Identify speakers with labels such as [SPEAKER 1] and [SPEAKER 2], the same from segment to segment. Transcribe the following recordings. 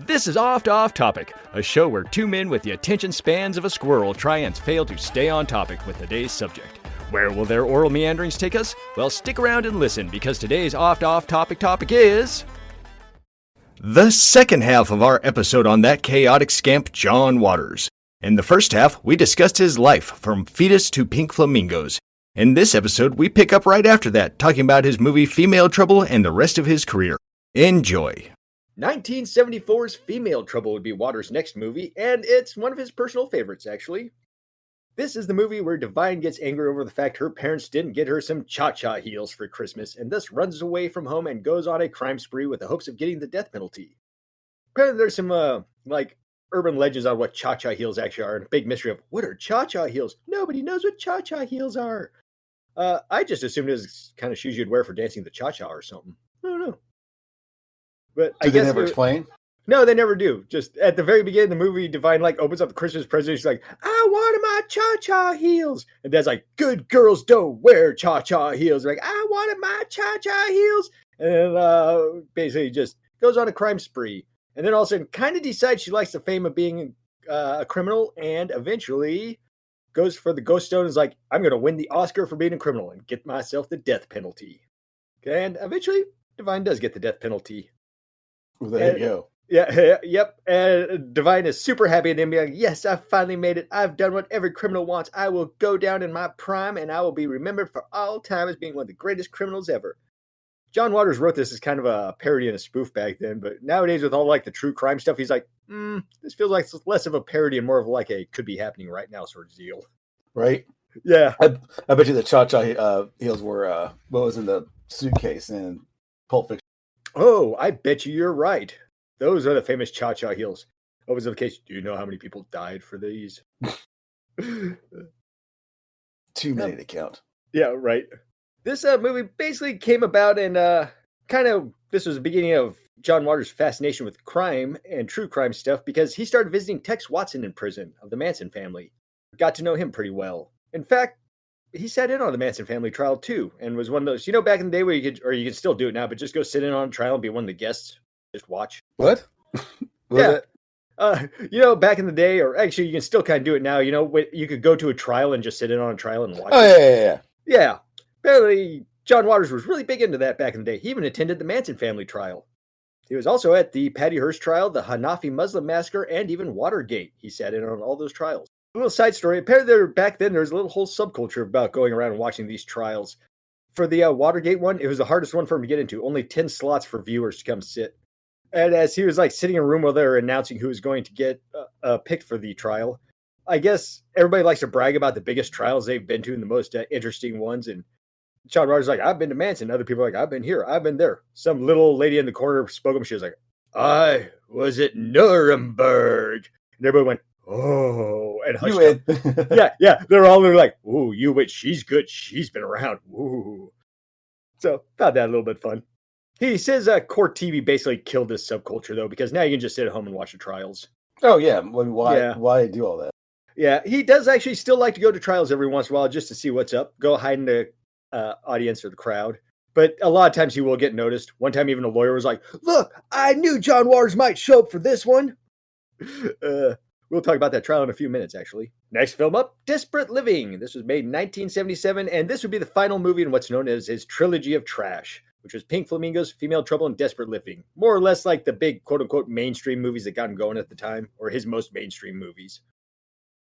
[SPEAKER 1] This is Oft Off Topic, a show where two men with the attention spans of a squirrel try and fail to stay on topic with today's subject. Where will their oral meanderings take us? Well, stick around and listen, because today's Oft Off Topic is... the second half of our episode on that chaotic scamp, John Waters. In the first half, we discussed his life, from fetus to pink flamingos. In this episode, we pick up right after that, talking about his movie Female Trouble and the rest of his career. Enjoy. 1974's Female Trouble would be Waters' next movie, and it's one of his personal favorites, actually. This is the movie where Divine gets angry over the fact her parents didn't get her some cha-cha heels for Christmas, and thus runs away from home and goes on a crime spree with the hopes of getting the death penalty. Apparently there's some, urban legends on what cha-cha heels actually are, and a big mystery of, what are cha-cha heels? Nobody knows what cha-cha heels are. I just assumed it was kind of shoes you'd wear for dancing the cha-cha or something. I don't know. But
[SPEAKER 2] I guess they never explain?
[SPEAKER 1] No, they never do. Just at the very beginning of the movie, Divine opens up the Christmas present. She's like, I wanted my cha-cha heels. And Dad's like, good girls don't wear cha-cha heels. Like, I wanted my cha-cha heels. And basically just goes on a crime spree. And then all of a sudden kind of decides she likes the fame of being a criminal, and eventually goes for the ghost stone and is like, I'm going to win the Oscar for being a criminal and get myself the death penalty. And eventually, Divine does get the death penalty.
[SPEAKER 2] Well, there you go.
[SPEAKER 1] Yep. And Divine is super happy and then be like, yes, I finally made it. I've done what every criminal wants. I will go down in my prime and I will be remembered for all time as being one of the greatest criminals ever. John Waters wrote this as kind of a parody and a spoof back then, but nowadays with all the true crime stuff, he's like, this feels like it's less of a parody and more of a could be happening right now sort of deal.
[SPEAKER 2] Right?
[SPEAKER 1] Yeah.
[SPEAKER 2] I bet you the cha-cha heels were what was in the suitcase in Pulp Fiction.
[SPEAKER 1] Oh, I bet you're right. Those are the famous cha-cha heels. What was the case? Do you know how many people died for these?
[SPEAKER 2] Too many to count.
[SPEAKER 1] Yeah, right. This movie basically came about and this was the beginning of John Waters' fascination with crime and true crime stuff, because he started visiting Tex Watson in prison of the Manson family. Got to know him pretty well. In fact, he sat in on the Manson family trial too, and was one of those, back in the day where you can still do it now, but just go sit in on a trial and be one of the guests, just watch.
[SPEAKER 2] What?
[SPEAKER 1] Yeah. Back in the day, or actually you can still kind of do it now, you could go to a trial and just sit in on a trial and watch.
[SPEAKER 2] Oh, yeah.
[SPEAKER 1] Yeah. Apparently, John Waters was really big into that back in the day. He even attended the Manson family trial. He was also at the Patty Hearst trial, the Hanafi Muslim massacre, and even Watergate. He sat in on all those trials. A little side story. Apparently, back then, there was a little whole subculture about going around and watching these trials. For the Watergate one, it was the hardest one for him to get into. Only 10 slots for viewers to come sit. And as he was sitting in a room while they were announcing who was going to get picked for the trial, I guess everybody likes to brag about the biggest trials they've been to and the most interesting ones. And John Waters I've been to Manson. Other people are I've been here. I've been there. Some little lady in the corner spoke up. She was like, I was at Nuremberg. And everybody went, oh, and hushed up. Yeah. They're all like, ooh, you wait. She's good. She's been around. Ooh. So found that a little bit fun. He says court TV basically killed this subculture, though, because now you can just sit at home and watch the trials.
[SPEAKER 2] Oh, yeah. Why do all that?
[SPEAKER 1] Yeah, he does actually still like to go to trials every once in a while just to see what's up. Go hide in the audience or the crowd. But a lot of times he will get noticed. One time even a lawyer was like, look, I knew John Waters might show up for this one. We'll talk about that trial in a few minutes, actually. Next film up, Desperate Living. This was made in 1977, and this would be the final movie in what's known as his Trilogy of Trash, which was Pink Flamingos, Female Trouble, and Desperate Living. More or less like the big, quote-unquote, mainstream movies that got him going at the time, or his most mainstream movies.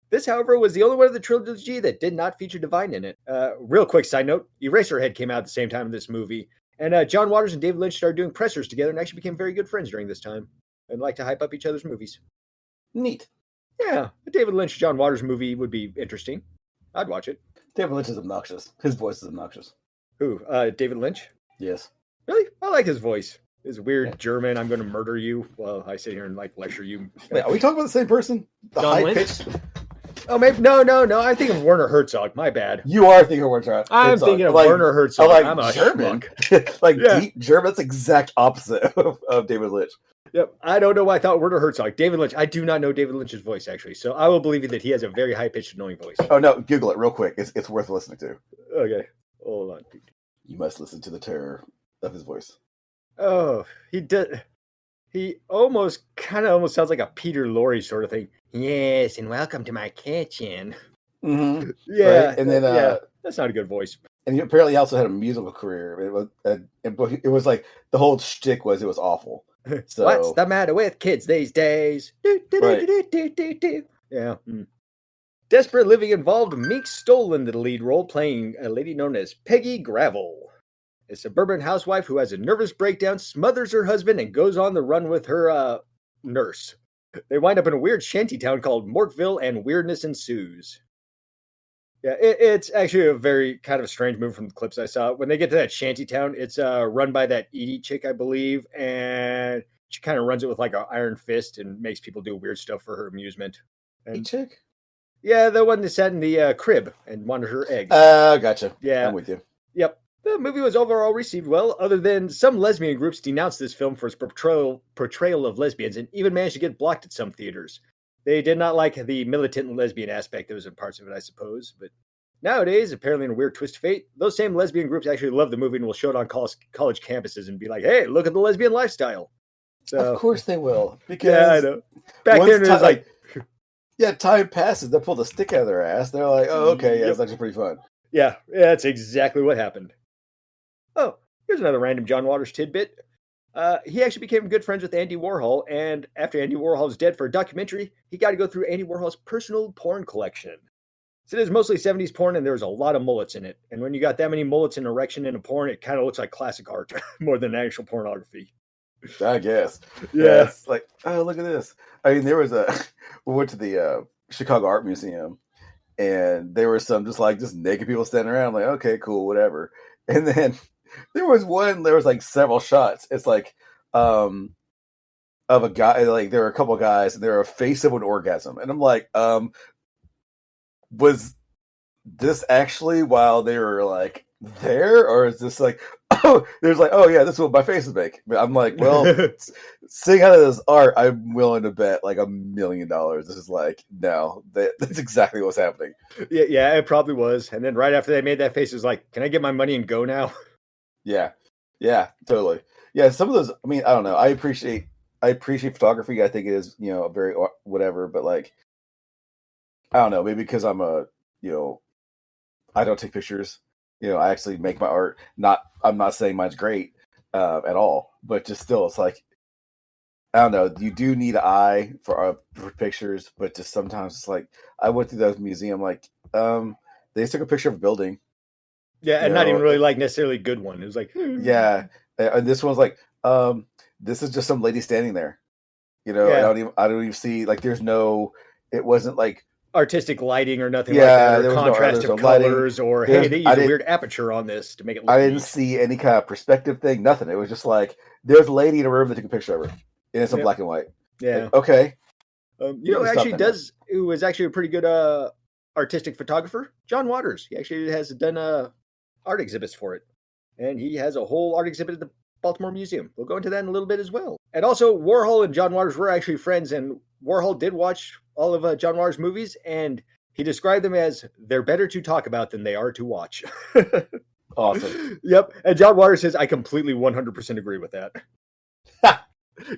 [SPEAKER 1] This, however, was the only one of the trilogy that did not feature Divine in it. Real quick side note, Eraserhead came out at the same time in this movie, and John Waters and David Lynch started doing pressers together and actually became very good friends during this time, and like to hype up each other's movies.
[SPEAKER 2] Neat.
[SPEAKER 1] Yeah, a David Lynch, John Waters movie would be interesting. I'd watch it.
[SPEAKER 2] David Lynch is obnoxious. His voice is obnoxious.
[SPEAKER 1] Who? David Lynch?
[SPEAKER 2] Yes.
[SPEAKER 1] Really? I like his voice. His weird German, I'm going to murder you while I sit here and lecture you.
[SPEAKER 2] Wait, are we talking about the same person? The high-pitched?
[SPEAKER 1] Oh, maybe. No. I'm thinking of Werner Herzog. My bad.
[SPEAKER 2] You are thinking of Werner Herzog.
[SPEAKER 1] I'm thinking of Werner Herzog.
[SPEAKER 2] I'm a German. Deep German. That's the exact opposite of David Lynch.
[SPEAKER 1] Yep. I don't know why I thought Werner Herzog. David Lynch. I do not know David Lynch's voice, actually. So I will believe you that he has a very high-pitched, annoying voice.
[SPEAKER 2] Oh, no. Google it real quick. It's worth listening to.
[SPEAKER 1] Okay. Hold on.
[SPEAKER 2] You must listen to the terror of his voice.
[SPEAKER 1] Oh, he did. He almost sounds like a Peter Lorre sort of thing. Yes, and welcome to my kitchen.
[SPEAKER 2] Mm-hmm.
[SPEAKER 1] Yeah,
[SPEAKER 2] Right, and then
[SPEAKER 1] that's not a good voice.
[SPEAKER 2] and he apparently also had a musical career. It was like the whole shtick was it was awful. So
[SPEAKER 1] What's the matter with kids these days?
[SPEAKER 2] Right.
[SPEAKER 1] Yeah. Desperate Living involved Meek Stoll in the lead role, playing a lady known as Peggy Gravel, a suburban housewife who has a nervous breakdown, smothers her husband, and goes on the run with her nurse. They wind up in a weird shanty town called Mortville, and weirdness ensues. Yeah, it's actually a very kind of strange move from the clips I saw. When they get to that shanty town, it's run by that Edie chick, I believe, and she kind of runs it with like an iron fist and makes people do weird stuff for her amusement. And
[SPEAKER 2] chick?
[SPEAKER 1] Yeah, the one that sat in the crib and wanted her eggs.
[SPEAKER 2] Gotcha.
[SPEAKER 1] Yeah.
[SPEAKER 2] I'm with you.
[SPEAKER 1] Yep. The movie was overall received well, other than some lesbian groups denounced this film for its portrayal of lesbians and even managed to get blocked at some theaters. They did not like the militant lesbian aspect that was in parts of it, I suppose. But nowadays, apparently in a weird twist of fate, those same lesbian groups actually love the movie and will show it on college campuses and be like, hey, look at the lesbian lifestyle. So,
[SPEAKER 2] of course they will. Because
[SPEAKER 1] yeah, I know. Back then it was like...
[SPEAKER 2] Yeah, time passes. They pull the stick out of their ass. They're like, oh, okay, yeah, it's actually pretty fun.
[SPEAKER 1] Yeah, that's exactly what happened. Oh, here's another random John Waters tidbit. He actually became good friends with Andy Warhol, and after Andy Warhol was dead for a documentary, he got to go through Andy Warhol's personal porn collection. So it is mostly 70s porn, and there's a lot of mullets in it. And when you got that many mullets and erection in a porn, it kind of looks like classic art more than actual pornography.
[SPEAKER 2] I guess.
[SPEAKER 1] Yeah.
[SPEAKER 2] It's like, oh, look at this. I mean, we went to the Chicago Art Museum, and there were some just naked people standing around. I'm like, okay, cool, whatever. And then there was like several shots. It's like, of a guy, like there were a couple guys, and they were a face of an orgasm. And I'm like, was this actually while they were like there, or is this like, oh, there's like, oh yeah, this is what my face is like. But I'm like, well, seeing how this art, I'm willing to bet like $1 million. This is like, no, that's exactly what's happening.
[SPEAKER 1] Yeah, it probably was. And then right after they made that face, it was like, can I get my money and go now?
[SPEAKER 2] Yeah, totally. Yeah, some of those. I mean, I don't know. I appreciate photography. I think it is, a very whatever. But like, I don't know. Maybe because I'm I don't take pictures. I actually make my art. I'm not saying mine's great at all, but just still, it's like, I don't know. You do need an eye for pictures, but just sometimes it's like, I went through the museum, like, they just took a picture of a building.
[SPEAKER 1] Yeah, and not even really like necessarily a good one. It was like,
[SPEAKER 2] yeah, and this one's like, this is just some lady standing there.
[SPEAKER 1] Yeah.
[SPEAKER 2] I don't even see, like, it wasn't like
[SPEAKER 1] artistic lighting or nothing like that, or contrast of colors, or hey, they use a weird aperture on this to make it look
[SPEAKER 2] I didn't see any kind of perspective thing, nothing. It was just like, there's a lady in a room that took a picture of her, and it's in black and white.
[SPEAKER 1] Yeah.
[SPEAKER 2] Like, okay.
[SPEAKER 1] Who was actually a pretty good artistic photographer? John Waters. He actually has done art exhibits for it. And he has a whole art exhibit at the Baltimore Museum. We'll go into that in a little bit as well. And also, Warhol and John Waters were actually friends, and Warhol did watch all of John Waters' movies, and he described them as, they're better to talk about than they are to watch.
[SPEAKER 2] Awesome.
[SPEAKER 1] Yep. And John Waters says, I completely 100% agree with that.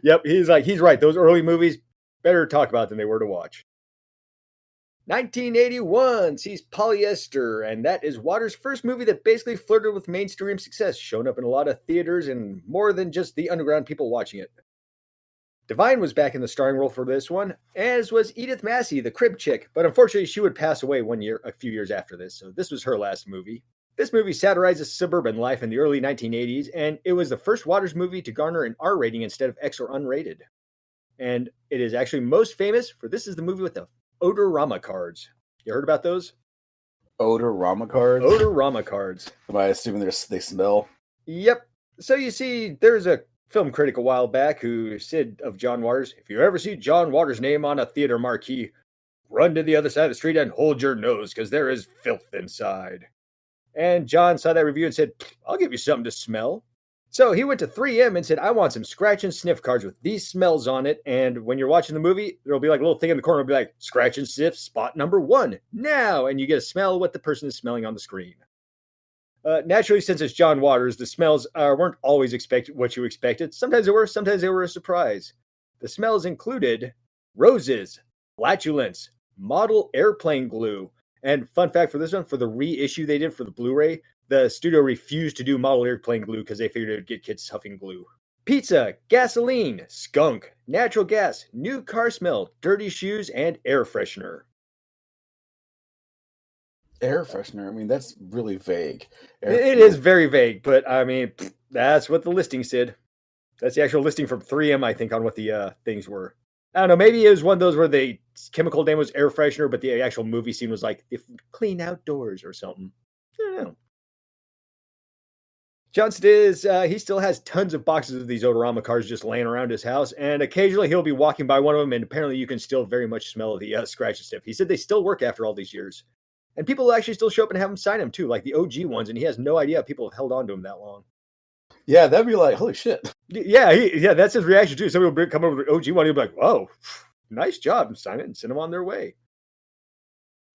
[SPEAKER 1] Yep. He's right. Those early movies, better to talk about than they were to watch. 1981 sees Polyester, and that is Waters' first movie that basically flirted with mainstream success, showing up in a lot of theaters and more than just the underground people watching it. Divine was back in the starring role for this one, as was Edith Massey, the crib chick, but unfortunately she would pass away a few years after this, so this was her last movie. This movie satirizes suburban life in the early 1980s, and it was the first Waters movie to garner an R rating instead of X or unrated. And it is actually most famous for this is the movie with the Odorama cards. You heard about those?
[SPEAKER 2] Odorama cards?
[SPEAKER 1] Odorama cards.
[SPEAKER 2] Am I assuming they smell?
[SPEAKER 1] Yep. So you see, there's a film critic a while back who said of John Waters, if you ever see John Waters' name on a theater marquee, run to the other side of the street and hold your nose, because there is filth inside. And John saw that review and said, I'll give you something to smell. So he went to 3M and said, I want some scratch and sniff cards with these smells on it. And when you're watching the movie, there'll be like a little thing in the corner. It'll be like, scratch and sniff spot number 1 now. And you get a smell what the person is smelling on the screen. Naturally, since it's John Waters, the smells weren't always what you expected. Sometimes they were, sometimes they were a surprise. The smells included roses, flatulence, model airplane glue, and fun fact for this one, for the reissue they did for the Blu-ray, the studio refused to do model airplane glue because they figured it would get kids huffing glue. Pizza, gasoline, skunk, natural gas, new car smell, dirty shoes, and air freshener.
[SPEAKER 2] Air freshener. I mean, that's really vague.
[SPEAKER 1] It is very vague, but I mean, that's what the listing said. That's the actual listing from 3M, I think, on what the things were. I don't know. Maybe it was one of those where the chemical name was air freshener, but the actual movie scene was like clean outdoors or something. I don't know. Johnson he still has tons of boxes of these Odorama cars just laying around his house, and occasionally he'll be walking by one of them, and apparently you can still very much smell the scratch and stuff. He said they still work after all these years. And people actually still show up and have him sign them too, like the OG ones, and he has no idea people have held on to him that long.
[SPEAKER 2] Yeah, that'd be like, holy shit.
[SPEAKER 1] Yeah, that's his reaction too. Somebody will come over to the OG one, he'll be like, "Oh, nice job," and sign it and send them on their way.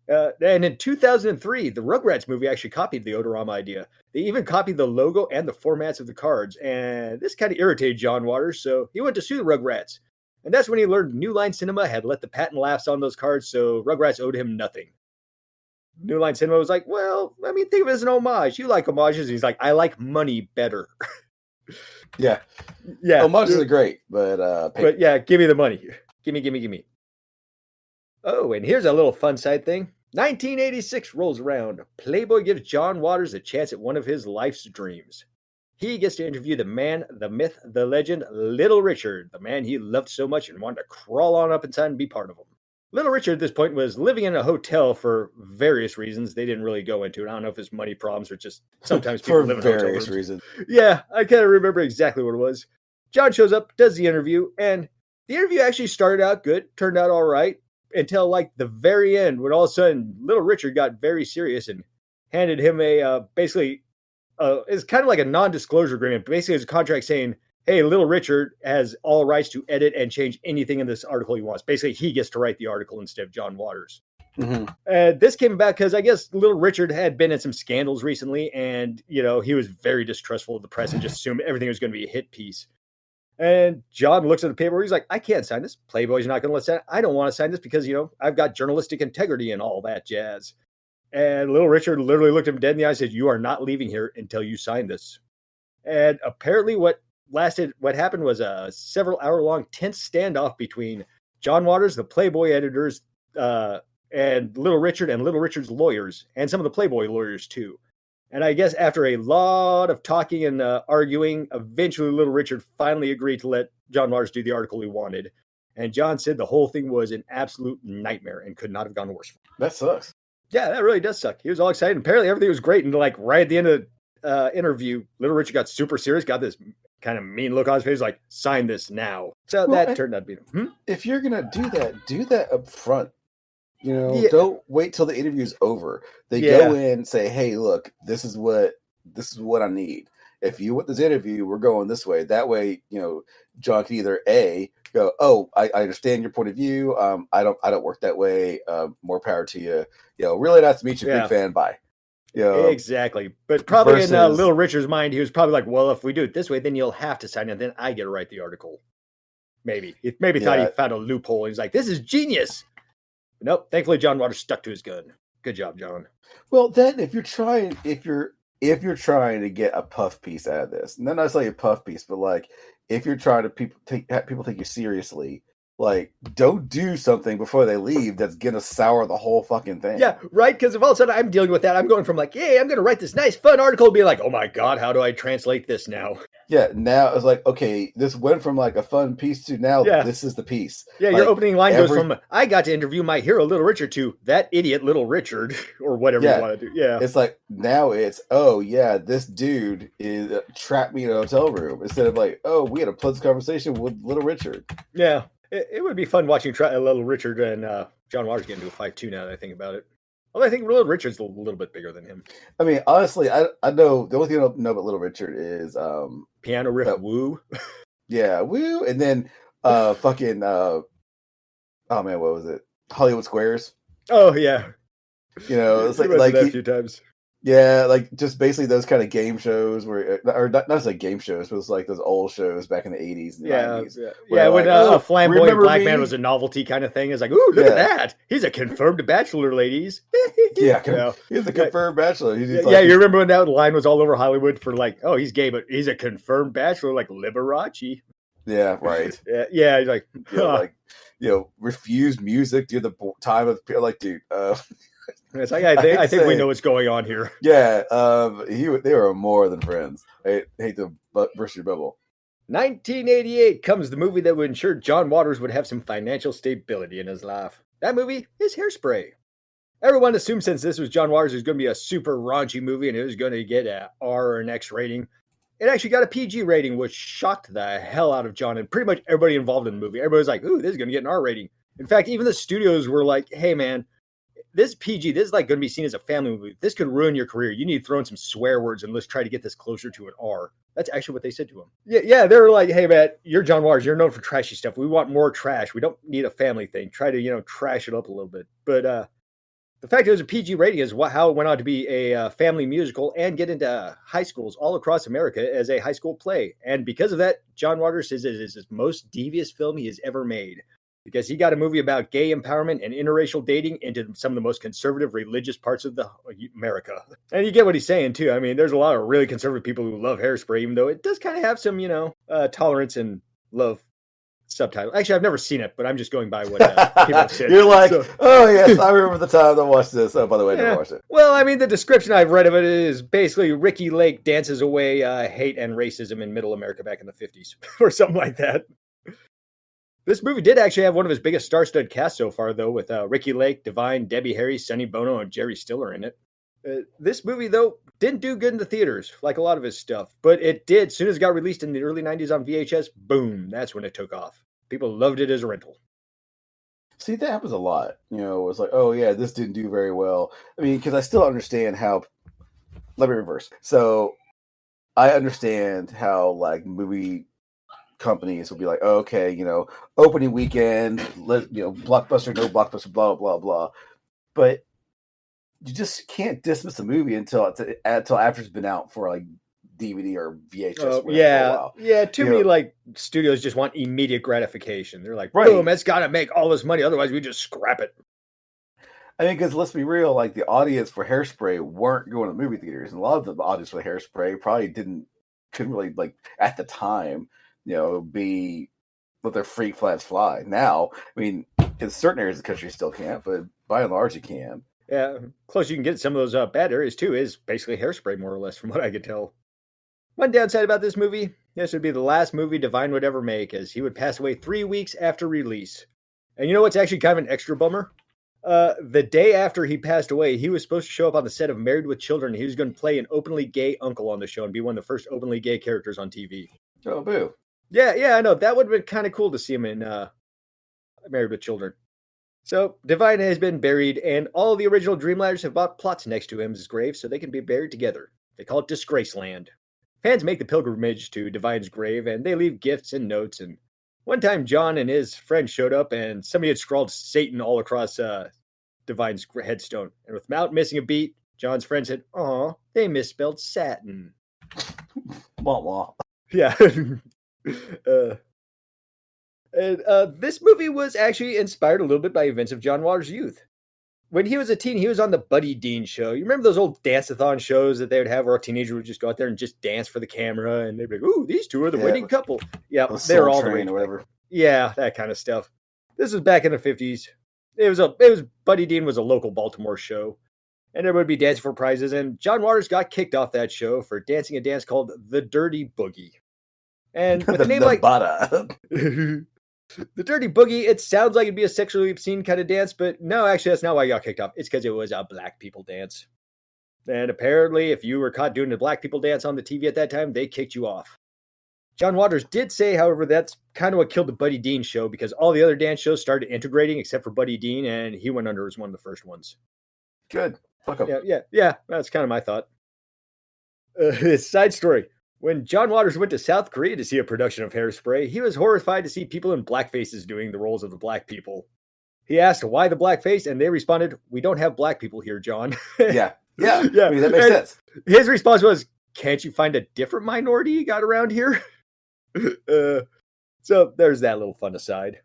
[SPEAKER 1] And in 2003, the Rugrats movie actually copied the Odorama idea. They even copied the logo and the formats of the cards, and this kind of irritated John Waters, so he went to sue the Rugrats. And that's when he learned New Line Cinema had let the patent lapse on those cards, so Rugrats owed him nothing. New Line Cinema was like, well, I mean, think of it as an homage. You like homages. And he's like, I like money better.
[SPEAKER 2] Yeah.
[SPEAKER 1] Yeah.
[SPEAKER 2] Homages are great, but
[SPEAKER 1] yeah, give me the money. Give me. Oh, and here's a little fun side thing. 1986 rolls around. Playboy gives John Waters a chance at one of his life's dreams. He gets to interview the man, the myth, the legend, Little Richard, the man he loved so much and wanted to crawl on up inside and be part of him. Little Richard at this point was living in a hotel for various reasons they didn't really go into. And I don't know if it's money problems or just sometimes people live in
[SPEAKER 2] various reasons.
[SPEAKER 1] Yeah, I can't remember exactly what it was. John shows up, does the interview, and the interview actually started out good, turned out all right, until like the very end when all of a sudden Little Richard got very serious and handed him a it's kind of like a non-disclosure agreement. Basically, it's a contract saying, hey, Little Richard has all rights to edit and change anything in this article he wants. Basically, he gets to write the article instead of John Waters. Mm-hmm. This came about because I guess Little Richard had been in some scandals recently, and he was very distrustful of the press and just assumed everything was going to be a hit piece. And John looks at the paper. He's like, I can't sign this. Playboy's not going to let sign it. I don't want to sign this because, I've got journalistic integrity and all that jazz. And Little Richard literally looked him dead in the eye and said, you are not leaving here until you sign this. And apparently what happened was a several hour long tense standoff between John Waters, the Playboy editors, and Little Richard's lawyers, and some of the Playboy lawyers too. And I guess after a lot of talking and arguing, eventually Little Richard finally agreed to let John Waters do the article he wanted. And John said the whole thing was an absolute nightmare and could not have gone worse.
[SPEAKER 2] That sucks.
[SPEAKER 1] Yeah, that really does suck. He was all excited. Apparently everything was great. And like right at the end of the interview, Little Richard got super serious, got this kind of mean look on his face, like, sign this now. So that turned out to be...
[SPEAKER 2] If you're going to do that up front. Don't wait till the interview's over. They go in and say, hey, look, this is what I need. If you want this interview, we're going this way. That way, John can either A, go, oh, I understand your point of view. I don't work that way. More power to you. Really nice to meet you. Big fan. Bye.
[SPEAKER 1] Exactly. But probably in Little Richard's mind, he was probably like, well, if we do it this way, then you'll have to sign it. Then I get to write the article. Maybe. He thought he found a loophole. He's like, this is genius. Nope. Thankfully, John Waters stuck to his gun. Good job, John.
[SPEAKER 2] Well, then if you're trying to get a puff piece out of this, not necessarily a puff piece, but like if you're trying to have people take you seriously, like don't do something before they leave that's gonna sour the whole fucking thing.
[SPEAKER 1] Yeah, right. Because if all of a sudden I'm dealing with that, I'm going from like, hey, I'm gonna write this nice fun article, to be like, oh my god, how do I translate this now?
[SPEAKER 2] Yeah, now it's like, okay, this went from like a fun piece to now this is the piece.
[SPEAKER 1] Yeah, your opening line goes from I got to interview my hero Little Richard to that idiot Little Richard or whatever you want to do. Yeah,
[SPEAKER 2] it's like now it's this dude is trapped me in a hotel room instead of like, oh, we had a pleasant conversation with Little Richard.
[SPEAKER 1] Yeah, it would be fun watching Little Richard and John Waters get into a fight too. Now that I think about it. Well, I think Little Richard's a little bit bigger than him. I
[SPEAKER 2] mean, honestly, I know the only thing I know about Little Richard is
[SPEAKER 1] piano riff, woo.
[SPEAKER 2] Yeah, woo, and then fucking oh man, what was it? Hollywood Squares.
[SPEAKER 1] Oh yeah,
[SPEAKER 2] it's like
[SPEAKER 1] that
[SPEAKER 2] a
[SPEAKER 1] few times.
[SPEAKER 2] Yeah, like just basically those kind of game shows where, or not just like game shows, but it was like those old shows back in the 80s and
[SPEAKER 1] Yeah,
[SPEAKER 2] 90s
[SPEAKER 1] yeah,
[SPEAKER 2] where
[SPEAKER 1] yeah. When
[SPEAKER 2] like,
[SPEAKER 1] a
[SPEAKER 2] oh,
[SPEAKER 1] flamboyant
[SPEAKER 2] remember
[SPEAKER 1] black man was
[SPEAKER 2] me?
[SPEAKER 1] a novelty kind of thing, it's like, ooh, look at
[SPEAKER 2] Yeah,
[SPEAKER 1] that. He's a confirmed bachelor, ladies.
[SPEAKER 2] yeah,
[SPEAKER 1] Yeah,
[SPEAKER 2] he's a
[SPEAKER 1] yeah,
[SPEAKER 2] confirmed bachelor. He's
[SPEAKER 1] yeah,
[SPEAKER 2] just
[SPEAKER 1] yeah.
[SPEAKER 2] like,
[SPEAKER 1] You remember when that line was all over Hollywood for like, oh, he's gay, but he's a confirmed bachelor, like Liberace.
[SPEAKER 2] yeah, right.
[SPEAKER 1] Yeah, yeah. He's like, huh.
[SPEAKER 2] Like, refused music due to the time of like, dude,
[SPEAKER 1] It's like
[SPEAKER 2] I hate
[SPEAKER 1] I
[SPEAKER 2] to
[SPEAKER 1] think we
[SPEAKER 2] say,
[SPEAKER 1] know what's going on here.
[SPEAKER 2] yeah, they were more than friends. I hate to burst your bubble.
[SPEAKER 1] 1988 comes the movie that would ensure John Waters would have some financial stability in his life. That movie is Hairspray. Everyone assumed since this was John Waters, it was going to be a super raunchy movie and it was going to get an R or an X rating. It actually got a PG rating, which shocked the hell out of John and pretty much everybody involved in the movie. Everybody was like, ooh, this is going to get an R rating. In fact, even the studios were like, hey, man, this PG, this is like going to be seen as a family movie. This could ruin your career. You need to throw in some swear words and let's try to get this closer to an R. That's actually what they said to him. Yeah, they were like, hey, man, you're John Waters. You're known for trashy stuff. We want more trash. We don't need a family thing. Try to, trash it up a little bit. But the fact it was a PG rating is how it went on to be a family musical and get into high schools all across America as a high school play. And because of that, John Waters says it is his most devious film he has ever made because he got a movie about gay empowerment and interracial dating into some of the most conservative religious parts of America. And you get what he's saying, too. I mean, there's a lot of really conservative people who love Hairspray, even though it does kind of have some, tolerance and love subtitle. Actually, I've never seen it, but I'm just going by what people have said.
[SPEAKER 2] You're like, oh yes, I remember the time I watched this. Oh, by the way, I never watched it.
[SPEAKER 1] Well, I mean, the description I've read of it is basically Ricky Lake dances away hate and racism in Middle America back in the 50s or something like that. This movie did actually have one of his biggest star-studded casts so far, though, with Ricky Lake, Divine, Debbie Harry, Sonny Bono, and Jerry Stiller in it. This movie, though, didn't do good in the theaters, like a lot of his stuff. But it did. As soon as it got released in the early 90s on VHS, boom, that's when it took off. People loved it as a rental.
[SPEAKER 2] See, that happens a lot. It's like, oh yeah, this didn't do very well. I mean, because I still understand how. Let me reverse. So, I understand how like movie companies will be like, oh, okay, opening weekend, blockbuster, no blockbuster, blah blah blah. But you just can't dismiss a movie until after it's been out for like DVD or VHS.
[SPEAKER 1] Yeah. Too many like studios just want immediate gratification. They're like,
[SPEAKER 2] right.
[SPEAKER 1] Boom, it's got to make all this money, otherwise we just scrap it.
[SPEAKER 2] I mean, because let's be real, like the audience for Hairspray weren't going to movie theaters, and a lot of the audience for Hairspray probably couldn't really like at the time, be let their freak flags fly. Now, I mean, in certain areas of the country you still can't, but by and large you can.
[SPEAKER 1] Yeah, close you can get some of those bad areas too is basically Hairspray, more or less, from what I could tell. One downside about this movie, this would be the last movie Divine would ever make, as he would pass away 3 weeks after release. And you know what's actually kind of an extra bummer? The day after he passed away, he was supposed to show up on the set of Married with Children. He was going to play an openly gay uncle on the show and be one of the first openly gay characters on TV.
[SPEAKER 2] Oh, boo.
[SPEAKER 1] Yeah, I know. That would have been kind of cool to see him in Married with Children. So, Divine has been buried, and all the original Dreamlighters have bought plots next to his grave so they can be buried together. They call it Disgraceland. Fans make the pilgrimage to Divine's grave, and they leave gifts and notes. And one time, John and his friend showed up, and somebody had scrawled Satan all across Divine's headstone. And without missing a beat, John's friend said, "Aw, they misspelled satin."
[SPEAKER 2] Wah wah.
[SPEAKER 1] Yeah. This movie was actually inspired a little bit by events of John Waters' youth. When he was a teen, he was on the Buddy Dean show. You remember those old dance-a-thon shows that they would have where a teenager would just go out there and just dance for the camera, and they'd be like, "Ooh, these two are the winning couple." Yeah, they were all the way.
[SPEAKER 2] Or whatever.
[SPEAKER 1] Yeah, that kind of stuff. This was back in the 50s. It was Buddy Dean was a local Baltimore show, and everybody would be dancing for prizes. And John Waters got kicked off that show for dancing a dance called the Dirty Boogie. And with the name like the Dirty Boogie, it sounds like it'd be a sexually obscene kind of dance, but no, actually, that's not why I got kicked off. It's because it was a black people dance. And apparently, if you were caught doing the black people dance on the TV at that time, they kicked you off. John Waters did say, however, that's kind of what killed the Buddy Dean show, because all the other dance shows started integrating except for Buddy Dean, and he went under as one of the first ones.
[SPEAKER 2] Good. Fuck him.
[SPEAKER 1] Yeah, that's kind of my thought. Side story. When John Waters went to South Korea to see a production of Hairspray, he was horrified to see people in blackfaces doing the roles of the black people. He asked why the blackface, and they responded, "We don't have black people here, John."
[SPEAKER 2] Yeah. Yeah,
[SPEAKER 1] Yeah.
[SPEAKER 2] I mean, that makes sense.
[SPEAKER 1] His response was, "Can't you find a different minority you got around here?" So there's that little fun aside.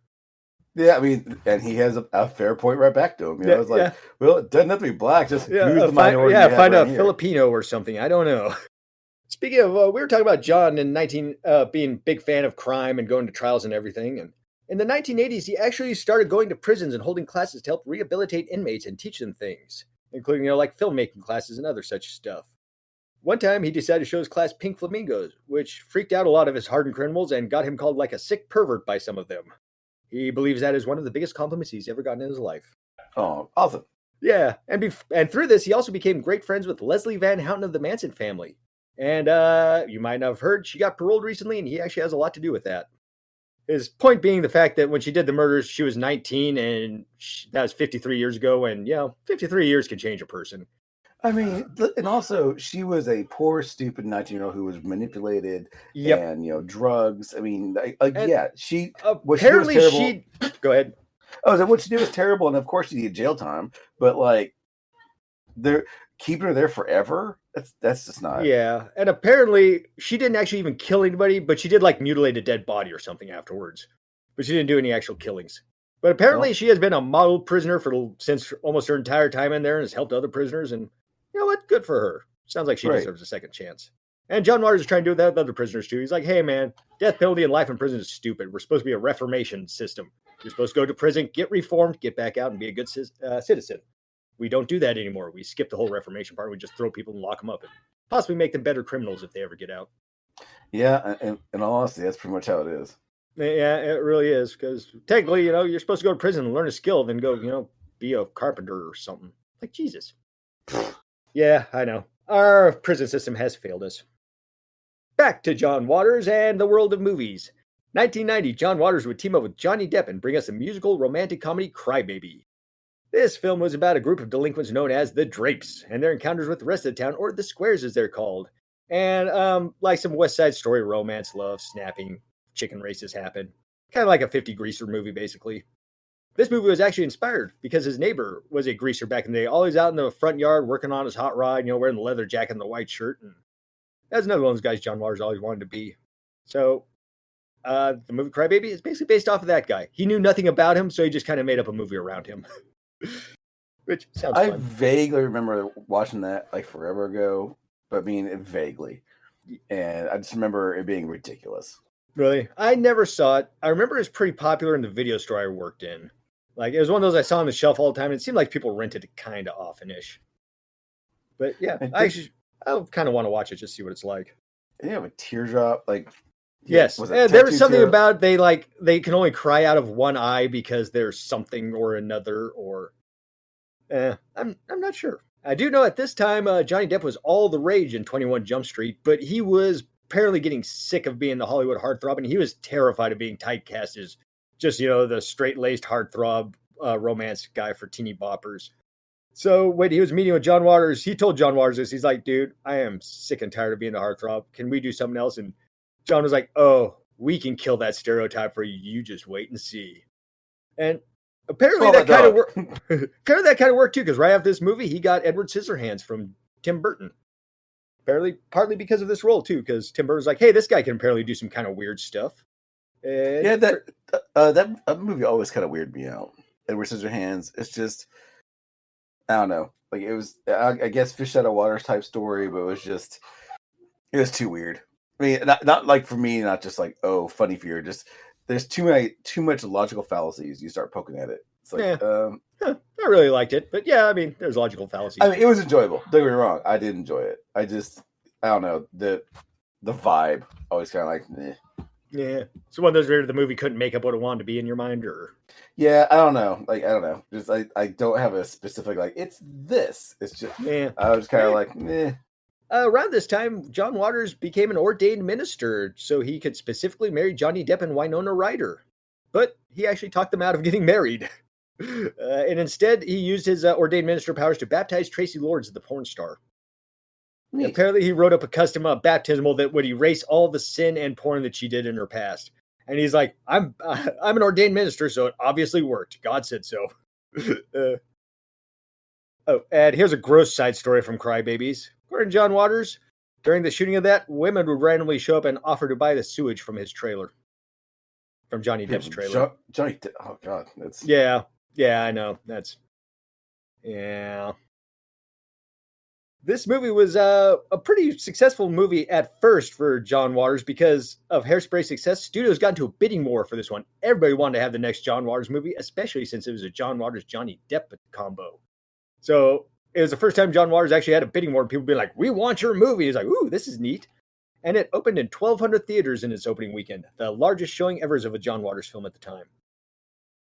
[SPEAKER 2] Yeah, I mean, and he has a fair point right back to him. You know,
[SPEAKER 1] Yeah,
[SPEAKER 2] it's like, well, it doesn't have to be black. Just who's the
[SPEAKER 1] find,
[SPEAKER 2] minority? You have
[SPEAKER 1] find a
[SPEAKER 2] around here?
[SPEAKER 1] Filipino or something. I don't know. Speaking of, we were talking about John in being a big fan of crime and going to trials and everything. And in the 1980s, he actually started going to prisons and holding classes to help rehabilitate inmates and teach them things, including, like filmmaking classes and other such stuff. One time, he decided to show his class pink flamingos, which freaked out a lot of his hardened criminals and got him called like a sick pervert by some of them. He believes that is one of the biggest compliments he's ever gotten in his life.
[SPEAKER 2] Oh, awesome.
[SPEAKER 1] Yeah, and through this, he also became great friends with Leslie Van Houten of the Manson family. And you might not have heard, she got paroled recently, and he actually has a lot to do with that. His point being the fact that when she did the murders, she was 19, and that was 53 years ago, and, 53 years can change a person.
[SPEAKER 2] I mean, and also she was a poor, stupid 19-year-old who was manipulated and drugs. I mean, she
[SPEAKER 1] apparently she. Go ahead.
[SPEAKER 2] Oh, so what she did was terrible, and of course she did jail time. But like, they're keeping her there forever. That's just not.
[SPEAKER 1] Yeah, and apparently she didn't actually even kill anybody, but she did like mutilate a dead body or something afterwards. But she didn't do any actual killings. But apparently she has been a model prisoner since almost her entire time in there and has helped other prisoners. And you know what? Good for her. Sounds like she deserves a second chance. And John Waters is trying to do that with other prisoners too. He's like, hey man, death penalty and life in prison is stupid. We're supposed to be a reformation system. You're supposed to go to prison, get reformed, get back out and be a good citizen. We don't do that anymore. We skip the whole reformation part. We just throw people and lock them up and possibly make them better criminals if they ever get out.
[SPEAKER 2] Yeah, and in all honesty, that's pretty much how it is.
[SPEAKER 1] Yeah, it really is. Because technically, you're supposed to go to prison and learn a skill, then go, be a carpenter or something. Like, Jesus. Yeah, I know. Our prison system has failed us. Back to John Waters and the world of movies. 1990, John Waters would team up with Johnny Depp and bring us the musical romantic comedy Crybaby. This film was about a group of delinquents known as the Drapes and their encounters with the rest of the town, or the Squares as they're called. And like some West Side Story romance, love, snapping, chicken races happen. Kind of like a 50 Greaser movie, basically. This movie was actually inspired because his neighbor was a greaser back in the day, always out in the front yard working on his hot rod, wearing the leather jacket and the white shirt. And that's another one of those guys John Waters always wanted to be. So the movie Crybaby is basically based off of that guy. He knew nothing about him, so he just kind of made up a movie around him. Which sounds fun.
[SPEAKER 2] I vaguely remember watching that like forever ago, but I mean vaguely. And I just remember it being ridiculous.
[SPEAKER 1] Really? I never saw it. I remember it was pretty popular in the video store I worked in. Like, it was one of those I saw on the shelf all the time. And it seemed like people rented it kind of often-ish. But yeah, I kind of want to watch it, just see what it's like.
[SPEAKER 2] Did you have a teardrop? Like,
[SPEAKER 1] yes. There was something about they can only cry out of one eye because there's something or another, or I'm not sure. I do know at this time Johnny Depp was all the rage in 21 Jump Street, but he was apparently getting sick of being the Hollywood heartthrob, and he was terrified of being typecast as just, the straight-laced heartthrob romance guy for teeny boppers. So when he was meeting with John Waters, he told John Waters this. He's like, dude, I am sick and tired of being the heartthrob. Can we do something else? And John was like, oh, we can kill that stereotype for you. You just wait and see. And apparently that kind of worked. Apparently that kind of worked too, because right after this movie, he got Edward Scissorhands from Tim Burton. Apparently, partly because of this role too, because Tim Burton's like, hey, this guy can apparently do some kind of weird stuff. And
[SPEAKER 2] that movie always kind of weirded me out. Edward Scissorhands. It's just, I don't know. Like, it was, I guess, fish out of water type story, but it was too weird. I mean, not like for me, not just like, oh, funny for you. Just there's too much logical fallacies. You start poking at it. It's like,
[SPEAKER 1] I really liked it, but yeah, I mean, there's logical fallacies.
[SPEAKER 2] I mean, it was enjoyable. Don't get me wrong. I did enjoy it. I don't know, the vibe always kind of like, meh.
[SPEAKER 1] Yeah. So one of those where the movie couldn't make up what it wanted to be in your mind, or?
[SPEAKER 2] Yeah, I don't know. Like, I don't know. Just I don't have a specific like. It's this. It's just.
[SPEAKER 1] Yeah.
[SPEAKER 2] I was kind of like, meh.
[SPEAKER 1] Around this time, John Waters became an ordained minister, so he could specifically marry Johnny Depp and Winona Ryder. But he actually talked them out of getting married. And instead, he used his ordained minister powers to baptize Tracy Lords, the porn star. Neat. Apparently, he wrote up a custom baptismal that would erase all the sin and porn that she did in her past. And he's like, I'm an ordained minister, so it obviously worked. God said so. Oh, and here's a gross side story from Crybabies. According to John Waters, during the shooting of that, women would randomly show up and offer to buy the sewage from his trailer. From Johnny Depp's trailer.
[SPEAKER 2] Oh, God. That's...
[SPEAKER 1] Yeah, I know. Yeah. This movie was a pretty successful movie at first for John Waters because of Hairspray's success. Studios got into a bidding war for this one. Everybody wanted to have the next John Waters movie, especially since it was a John Waters-Johnny Depp combo. So it was the first time John Waters actually had a bidding war. People be like, "We want your movie." He's like, "Ooh, this is neat." And it opened in 1,200 theaters in its opening weekend, the largest showing ever of a John Waters film at the time.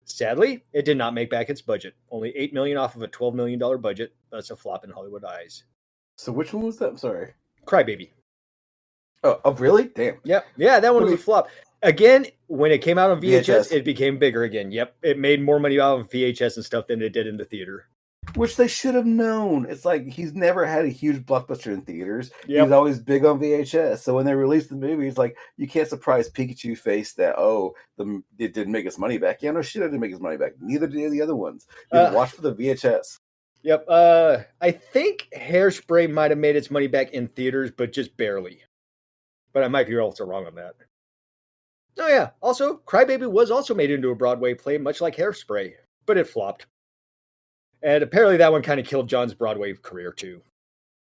[SPEAKER 1] Sadly, it did not make back its budget. Only $8 million off of a $12 million budget. That's a flop in Hollywood eyes.
[SPEAKER 2] So which one was that? I'm sorry.
[SPEAKER 1] Crybaby.
[SPEAKER 2] Oh, really? Damn.
[SPEAKER 1] Yep. Yeah, that one was a flop. Again, when it came out on VHS,
[SPEAKER 2] VHS,
[SPEAKER 1] it became bigger again. Yep. It made more money out of VHS and stuff than it did in the theater.
[SPEAKER 2] Which they should have known. It's like he's never had a huge blockbuster in theaters.
[SPEAKER 1] Yep.
[SPEAKER 2] He's always big on VHS. So when they released the movie, it's like you can't surprise Pikachu face that, it didn't make its money back. Yeah, no shit, it didn't make its money back. Neither did the other ones. You watch for the VHS.
[SPEAKER 1] Yep. I think Hairspray might have made its money back in theaters, but just barely. But I might be also wrong on that. Oh yeah. Also, Crybaby was also made into a Broadway play, much like Hairspray, but it flopped. And apparently that one kind of killed John's Broadway career too.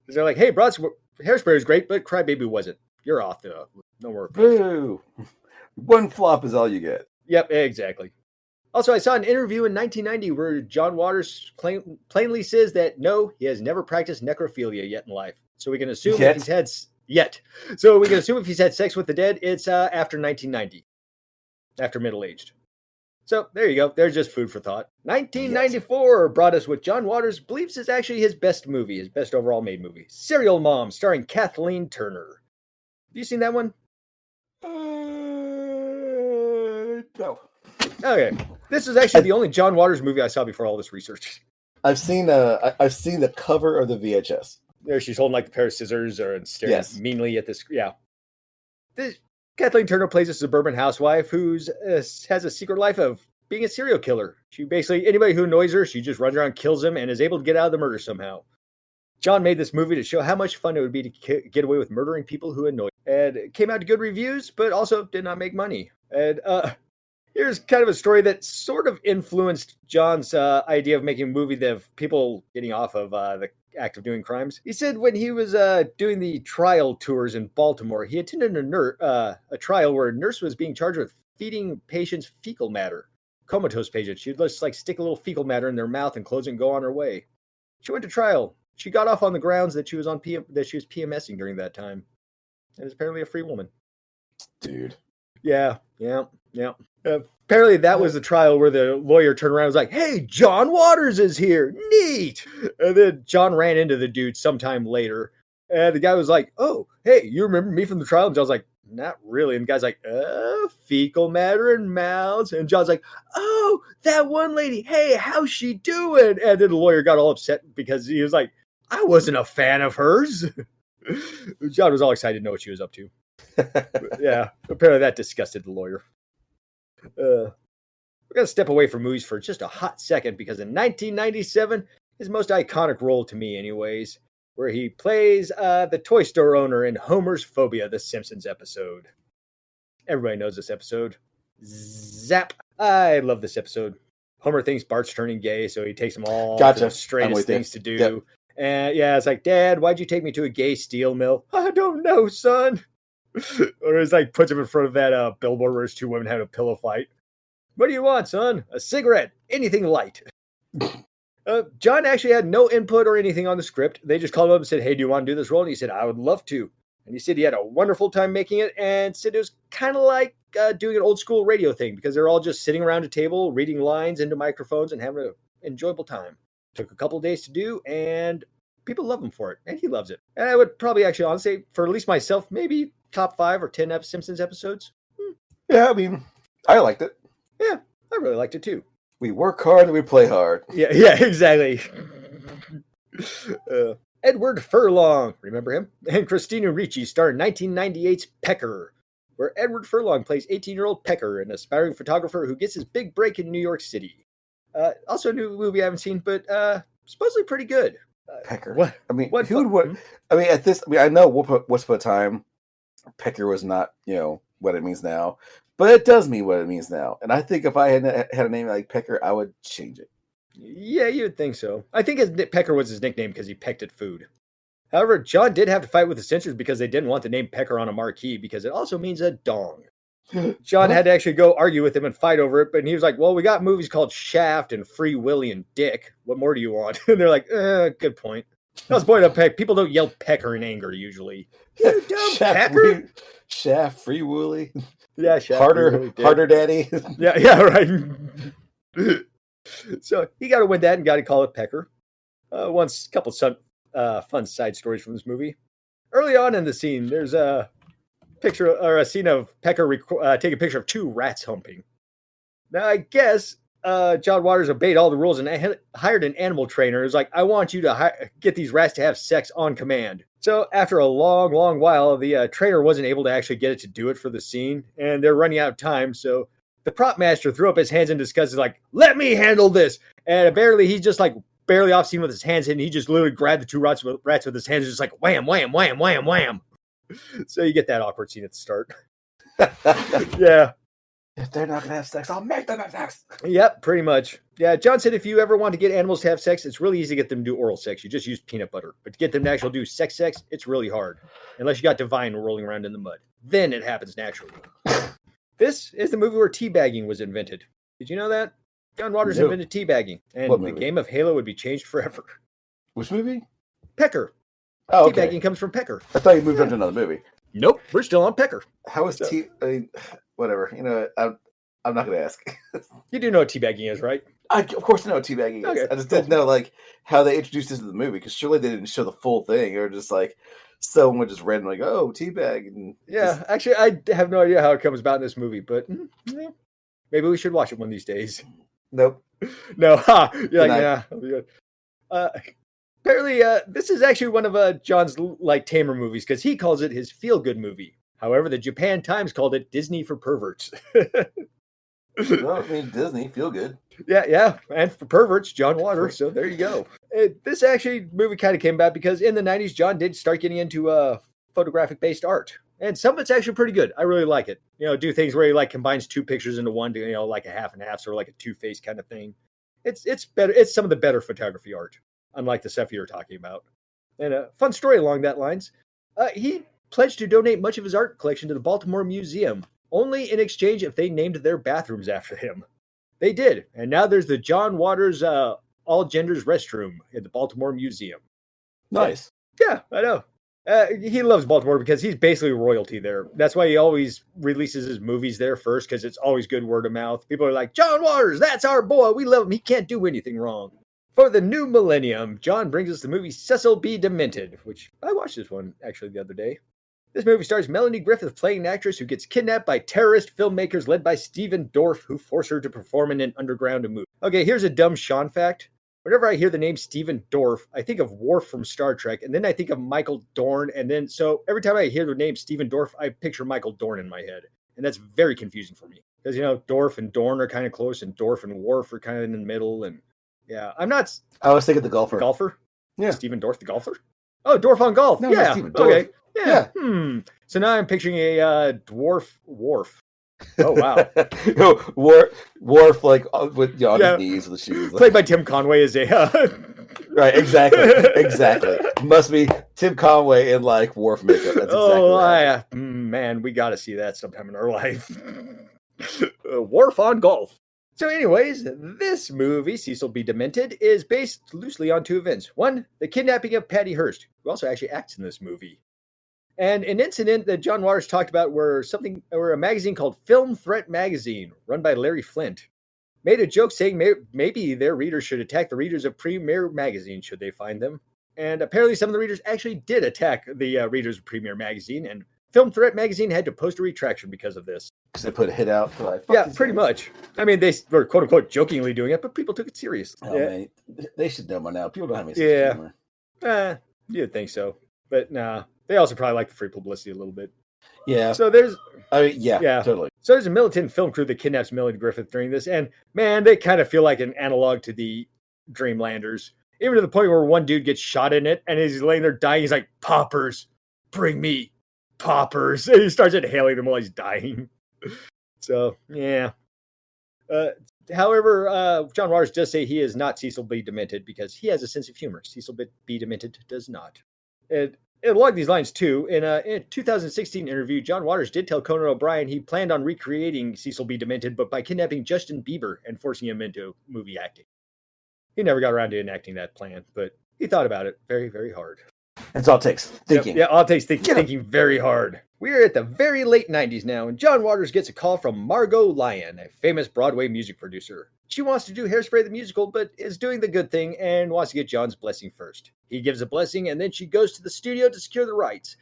[SPEAKER 1] Because they're like, "Hey, Hairspray is great, but Crybaby wasn't. You're off the no more."
[SPEAKER 2] Boo! One flop is all you get.
[SPEAKER 1] Yep, exactly. Also, I saw an interview in 1990 where John Waters plainly says that no, he has never practiced necrophilia yet in life. So we can assume if he's had So we can assume if he's had sex with the dead, it's after 1990, after middle-aged. So there you go. There's just food for thought. 1994 brought us what John Waters believes is actually his best movie, his best overall made movie, Serial Mom, starring Kathleen Turner. Have you seen that one?
[SPEAKER 2] No.
[SPEAKER 1] Okay. This is actually the only John Waters movie I saw before all this research.
[SPEAKER 2] I've seen the cover of the VHS.
[SPEAKER 1] There, she's holding like a pair of scissors and staring meanly at this. Yeah. Kathleen Turner plays a suburban housewife who has a secret life of being a serial killer. She basically, anybody who annoys her, she just runs around, kills them, and is able to get out of the murder somehow. John made this movie to show how much fun it would be to get away with murdering people who annoy you. And it came out to good reviews, but also did not make money. And here's kind of a story that sort of influenced John's idea of making a movie of people getting off of the act of doing crimes. He said when he was doing the trial tours in Baltimore, he attended a trial where a nurse was being charged with feeding patients fecal matter. Comatose patients. She'd just like stick a little fecal matter in their mouth and close it and go on her way. She went to trial. She got off on the grounds that she was PMSing during that time. And is apparently a free woman.
[SPEAKER 2] Dude.
[SPEAKER 1] Yeah. Apparently that was the trial where the lawyer turned around and was like, "Hey, John Waters is here. Neat." And then John ran into the dude sometime later. And the guy was like, "Oh, hey, you remember me from the trial?" And John's like, "Not really." And the guy's like, fecal matter in mouths. And John's like, "Oh, that one lady. Hey, how's she doing?" And then the lawyer got all upset because he was like, "I wasn't a fan of hers." John was all excited to know what she was up to. Yeah, apparently that disgusted the lawyer. We're going to step away from movies for just a hot second because in 1997, his most iconic role to me anyways, where he plays the toy store owner in Homer's Phobia, the Simpsons episode. Everybody knows this episode. Zap. I love this episode. Homer thinks Bart's turning gay, so he takes them all to the straightest things to do. Yep. And yeah, it's like, "Dad, why'd you take me to a gay steel mill?" "I don't know, son." Or it's like puts him in front of that billboard where there's two women having a pillow fight. "What do you want, son?" "A cigarette. Anything light." John actually had no input or anything on the script. They just called him up and said, "Hey, do you want to do this role?" And he said, "I would love to." And he said he had a wonderful time making it and said it was kind of like doing an old school radio thing because they're all just sitting around a table, reading lines into microphones and having an enjoyable time. Took a couple of days to do, and people love him for it, and he loves it. And I would probably actually, honestly, for at least myself, maybe top 5 or 10 Simpsons episodes.
[SPEAKER 2] Yeah, I mean, I liked it.
[SPEAKER 1] Yeah, I really liked it too.
[SPEAKER 2] We work hard and we play hard.
[SPEAKER 1] Yeah, exactly. Edward Furlong, remember him? And Christina Ricci star in 1998's Pecker, where Edward Furlong plays 18-year-old Pecker, an aspiring photographer who gets his big break in New York City. Also a new movie I haven't seen, but supposedly pretty good.
[SPEAKER 2] Pecker.
[SPEAKER 1] What?
[SPEAKER 2] I mean,
[SPEAKER 1] What?
[SPEAKER 2] who would? I mean, at this, I mean, I know once upon a time, Pecker was not, what it means now, but it does mean what it means now. And I think if I had a name like Pecker, I would change it.
[SPEAKER 1] Yeah, you would think so. I think Pecker was his nickname because he pecked at food. However, John did have to fight with the censors because they didn't want the name Pecker on a marquee because it also means a dong. John had to actually go argue with him and fight over it, but he was like, well, we got movies called Shaft and Free Willy and Dick. What more do you want? And they're like, good point. That was the point of Peck. People don't yell Pecker in anger usually. You dumb Pecker.
[SPEAKER 2] Shaft, Free Willy.
[SPEAKER 3] Yeah, Shaft.
[SPEAKER 2] Harder Daddy.
[SPEAKER 3] Yeah, right. So he got to win that and got to call it Pecker. Once a couple fun side stories from this movie. Early on in the scene, there's a picture or a scene of Pecker taking a picture of two rats humping. Now, I guess John Waters obeyed all the rules and hired an animal trainer. Who's like, I want you to get these rats to have sex on command. So after a long, long while, the trainer wasn't able to actually get it to do it for the scene, and they're running out of time. So the prop master threw up his hands in disgust. He's like, let me handle this. And he's just like barely off scene with his hands, and he just literally grabbed the two rats with his hands, just like wham, wham, wham, wham, wham. So you get that awkward scene at the start. Yeah.
[SPEAKER 2] If they're not going to have sex, I'll make them have sex.
[SPEAKER 3] Yep, pretty much. Yeah, John said if you ever want to get animals to have sex, it's really easy to get them to do oral sex. You just use peanut butter. But to get them to actually do sex, it's really hard. Unless you got Divine rolling around in the mud. Then it happens naturally. This is the movie where teabagging was invented. Did you know that? John Waters invented teabagging. And the game of Halo would be changed forever.
[SPEAKER 2] Which movie?
[SPEAKER 3] Pecker.
[SPEAKER 2] Oh, okay.
[SPEAKER 3] Teabagging comes from Pecker.
[SPEAKER 2] I thought you moved on to another movie.
[SPEAKER 3] Nope, we're still on Pecker.
[SPEAKER 2] How is I mean, whatever. You know, I'm not going to ask.
[SPEAKER 3] You do know what teabagging is, right?
[SPEAKER 2] Of course I know what teabagging is.
[SPEAKER 3] Okay,
[SPEAKER 2] I just didn't know, how they introduced this to the movie, because surely they didn't show the full thing. They were just someone would just randomly go, oh, teabag. And
[SPEAKER 3] actually, I have no idea how it comes about in this movie, but maybe we should watch it one of these days.
[SPEAKER 2] Nope.
[SPEAKER 3] No, You're like, yeah. I'll be good. Apparently, this is actually one of John's tamer movies, because he calls it his feel-good movie. However, the Japan Times called it Disney for perverts.
[SPEAKER 2] Well, I mean, Disney, feel good.
[SPEAKER 3] Yeah, and for perverts, John Waters. So there you go. This movie kind of came about because in the 90s, John did start getting into photographic-based art. And some of it's actually pretty good. I really like it. Do things where he combines two pictures into one, like a half and half, sort of like a two-face kind of thing. It's better. It's some of the better photography art, unlike the stuff you were talking about. And a fun story along that lines. He pledged to donate much of his art collection to the Baltimore Museum, only in exchange if they named their bathrooms after him. They did, and now there's the John Waters all genders restroom at the Baltimore Museum.
[SPEAKER 2] Nice.
[SPEAKER 3] Yeah, I know. He loves Baltimore because he's basically royalty there. That's why he always releases his movies there first, because it's always good word of mouth. People are like, John Waters, that's our boy. We love him. He can't do anything wrong. For the new millennium, John brings us the movie Cecil B. Demented, which I watched this one actually the other day. This movie stars Melanie Griffith playing an actress who gets kidnapped by terrorist filmmakers led by Stephen Dorff, who force her to perform in an underground movie. Okay, here's a dumb Sean fact. Whenever I hear the name Stephen Dorff, I think of Worf from Star Trek, and then I think of Michael Dorn, so every time I hear the name Stephen Dorff, I picture Michael Dorn in my head, and that's very confusing for me. Because, Dorff and Dorn are kind of close, and Dorff and Worf are kind of in the middle, and yeah, I'm not...
[SPEAKER 2] I was thinking the golfer.
[SPEAKER 3] Golfer?
[SPEAKER 2] Yeah.
[SPEAKER 3] Stephen Dorff, the golfer? Oh, Dorff on golf.
[SPEAKER 2] No,
[SPEAKER 3] yeah,
[SPEAKER 2] Stephen Dorff.
[SPEAKER 3] Okay. Yeah. So now I'm picturing a dwarf Worf. Oh, wow.
[SPEAKER 2] Worf, with on his knees with the shoes.
[SPEAKER 3] Played by Tim Conway as a...
[SPEAKER 2] Right, exactly. Must be Tim Conway in, Worf makeup. That's exactly right.
[SPEAKER 3] Man, we got to see that sometime in our life. Worf on golf. So anyways, this movie, Cecil B. Demented, is based loosely on two events. One, the kidnapping of Patty Hearst, who also actually acts in this movie. And an incident that John Waters talked about were a magazine called Film Threat Magazine, run by Larry Flint, made a joke saying maybe their readers should attack the readers of Premiere Magazine should they find them. And apparently some of the readers actually did attack the readers of Premiere Magazine, and Film Threat Magazine had to post a retraction because of this.
[SPEAKER 2] Because they put a hit out.
[SPEAKER 3] Yeah, pretty much. I mean, they were quote-unquote jokingly doing it, but people took it seriously.
[SPEAKER 2] Oh, man. They should know by now. People don't have any sense of humor.
[SPEAKER 3] You'd think so. But nah. They also probably like the free publicity a little bit.
[SPEAKER 2] Yeah.
[SPEAKER 3] So there's...
[SPEAKER 2] yeah, totally.
[SPEAKER 3] So there's a militant film crew that kidnaps Melanie Griffith during this, and man, they kind of feel like an analog to the Dreamlanders. Even to the point where one dude gets shot in it and he's laying there dying. He's like, "Poppers, bring me poppers." And he starts inhaling them while he's dying. So, yeah. However, John Waters does say he is not Cecil B. Demented because he has a sense of humor. Cecil B. Demented does not. And along these lines, too, in a 2016 interview, John Waters did tell Conan O'Brien he planned on recreating Cecil B. Demented, but by kidnapping Justin Bieber and forcing him into movie acting. He never got around to enacting that plan, but he thought about it very, very hard.
[SPEAKER 2] That's all it takes. Thinking.
[SPEAKER 3] Yeah, all it takes thinking very hard. We're at the very late 90s now, and John Waters gets a call from Margot Lyon, a famous Broadway music producer. She wants to do Hairspray the musical, but is doing the good thing and wants to get John's blessing first. He gives a blessing, and then she goes to the studio to secure the rights.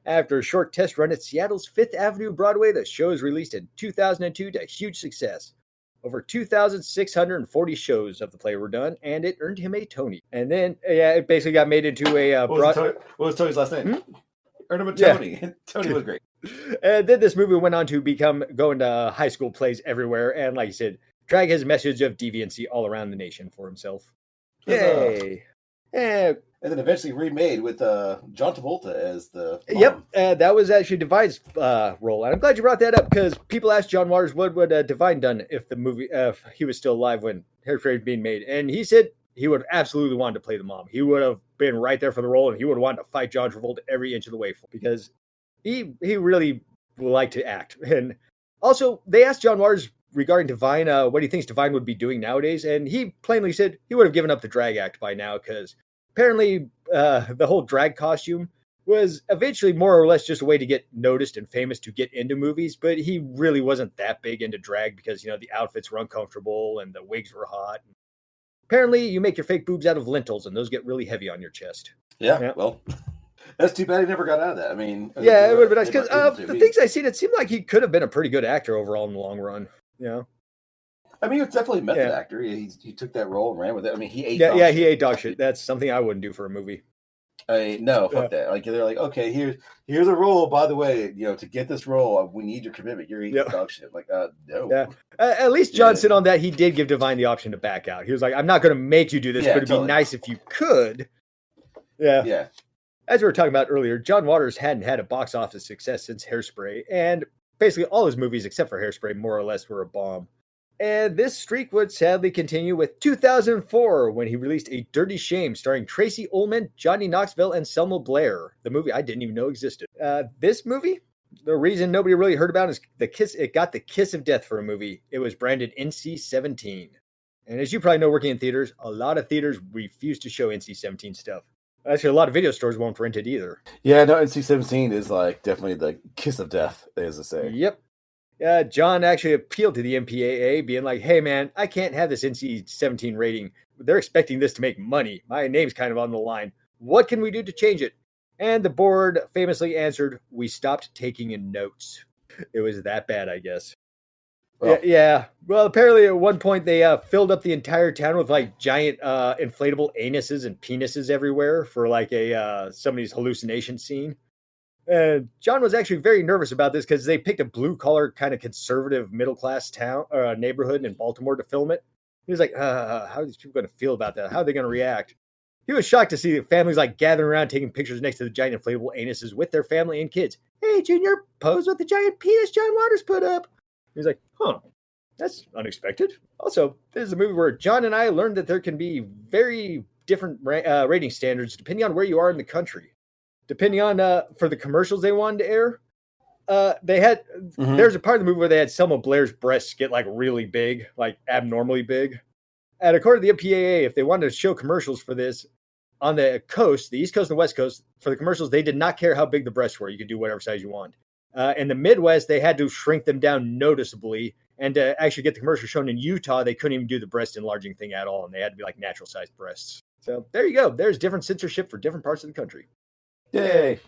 [SPEAKER 3] After a short test run at Seattle's Fifth Avenue Broadway, the show is released in 2002 to huge success. Over 2,640 shows of the play were done, and it earned him a Tony. And then, it basically got made into a...
[SPEAKER 2] What was Tony's last name? Earned him a Tony. Yeah. Tony was great.
[SPEAKER 3] And then this movie went on to go into high school plays everywhere, and like you said, drag his message of deviancy all around the nation for himself. Yay!
[SPEAKER 2] And then eventually remade with John Travolta as the mom.
[SPEAKER 3] Yep, that was actually Divine's role. And I'm glad you brought that up because people asked John Waters what would Divine done if the movie, if he was still alive when Hairspray was being made. And he said he would have absolutely wanted to play the mom. He would have been right there for the role, and he would have wanted to fight John Travolta every inch of the way because he really liked to act. And also, they asked John Waters regarding Divine what he thinks Divine would be doing nowadays, and he plainly said he would have given up the drag act by now because apparently, the whole drag costume was eventually more or less just a way to get noticed and famous to get into movies, but he really wasn't that big into drag because, the outfits were uncomfortable and the wigs were hot. Apparently, you make your fake boobs out of lentils, and those get really heavy on your chest.
[SPEAKER 2] Yeah. Well, that's too bad he never got out of that. I mean...
[SPEAKER 3] Yeah, it would have been nice, because the things I've seen, it seemed like he could have been a pretty good actor overall in the long run,
[SPEAKER 2] I mean, he was definitely a method actor. He took that role and ran with it. I mean, he ate
[SPEAKER 3] dog shit. He ate dog shit. That's something I wouldn't do for a movie.
[SPEAKER 2] No, fuck that. Like, they're like, okay, here's a role, by the way, to get this role, we need your commitment. You're eating dog shit. Like, no.
[SPEAKER 3] Yeah. At least John said on that, he did give Divine the option to back out. He was like, I'm not going to make you do this, but it'd be nice if you could. Yeah.
[SPEAKER 2] Yeah.
[SPEAKER 3] As we were talking about earlier, John Waters hadn't had a box office success since Hairspray, and basically all his movies, except for Hairspray, more or less were a bomb. And this streak would sadly continue with 2004 when he released A Dirty Shame starring Tracy Ullman, Johnny Knoxville, and Selma Blair, the movie I didn't even know existed. This movie, the reason nobody really heard about is it got the kiss of death for a movie. It was branded NC-17. And as you probably know, working in theaters, a lot of theaters refuse to show NC-17 stuff. Actually, a lot of video stores won't rent it either.
[SPEAKER 2] Yeah, no, NC-17 is like definitely the kiss of death, as they say.
[SPEAKER 3] Yep. John actually appealed to the MPAA, being like, hey, man, I can't have this NC-17 rating. They're expecting this to make money. My name's kind of on the line. What can we do to change it? And the board famously answered, we stopped taking in notes. It was that bad, I guess. Well, yeah. Well, apparently at one point they filled up the entire town with like giant inflatable anuses and penises everywhere for like somebody's hallucination scene. And John was actually very nervous about this because they picked a blue-collar kind of conservative middle-class town neighborhood in Baltimore to film it. He was like, how are these people going to feel about that? How are they going to react? He was shocked to see families like gathering around taking pictures next to the giant inflatable anuses with their family and kids. Hey, Junior, pose with the giant penis John Waters put up. He's like, that's unexpected. Also, this is a movie where John and I learned that there can be very different rating standards depending on where you are in the country. Depending on, for the commercials they wanted to air, they had, there's a part of the movie where they had Selma Blair's breasts get like really big, like abnormally big. And according to the MPAA, if they wanted to show commercials for this on the coast, the East Coast and the West Coast, for the commercials, they did not care how big the breasts were. You could do whatever size you want. In the Midwest, they had to shrink them down noticeably. And to actually get the commercial shown in Utah, they couldn't even do the breast enlarging thing at all. And they had to be like natural sized breasts. So there you go. There's different censorship for different parts of the country. Yay.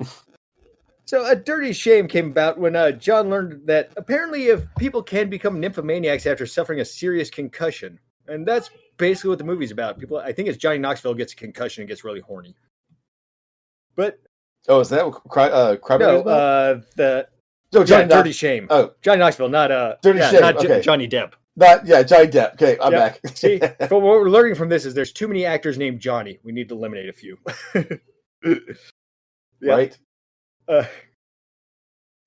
[SPEAKER 3] So A Dirty Shame came about when John learned that apparently if people can become nymphomaniacs after suffering a serious concussion. And that's basically what the movie's about. People, I think it's Johnny Knoxville gets a concussion and gets really horny. But
[SPEAKER 2] is that
[SPEAKER 3] Johnny Dirty Shame.
[SPEAKER 2] Oh,
[SPEAKER 3] Johnny Knoxville, not
[SPEAKER 2] Dirty Shame.
[SPEAKER 3] not
[SPEAKER 2] okay.
[SPEAKER 3] Johnny Depp.
[SPEAKER 2] Johnny Depp. Okay, I'm back.
[SPEAKER 3] See, but what we're learning from this is there's too many actors named Johnny. We need to eliminate a few.
[SPEAKER 2] Right?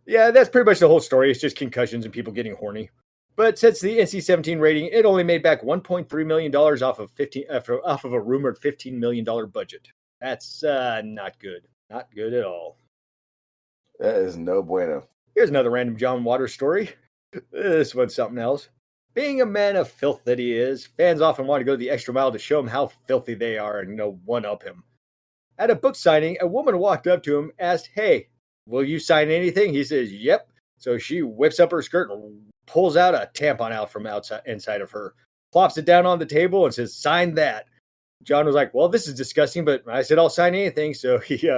[SPEAKER 3] Yeah, that's pretty much the whole story. It's just concussions and people getting horny. But since the NC-17 rating, it only made back $1.3 million off of a rumored $15 million budget. That's not good. Not good at all.
[SPEAKER 2] That is no bueno.
[SPEAKER 3] Here's another random John Waters story. This one's something else. Being a man of filth that he is, fans often want to go the extra mile to show him how filthy they are and one-up him. At a book signing, a woman walked up to him, asked, "Hey, will you sign anything?" He says, "Yep." So she whips up her skirt and pulls out a tampon out from inside of her, plops it down on the table and says, "Sign that." John was like, "Well, this is disgusting, but I said I'll sign anything." So he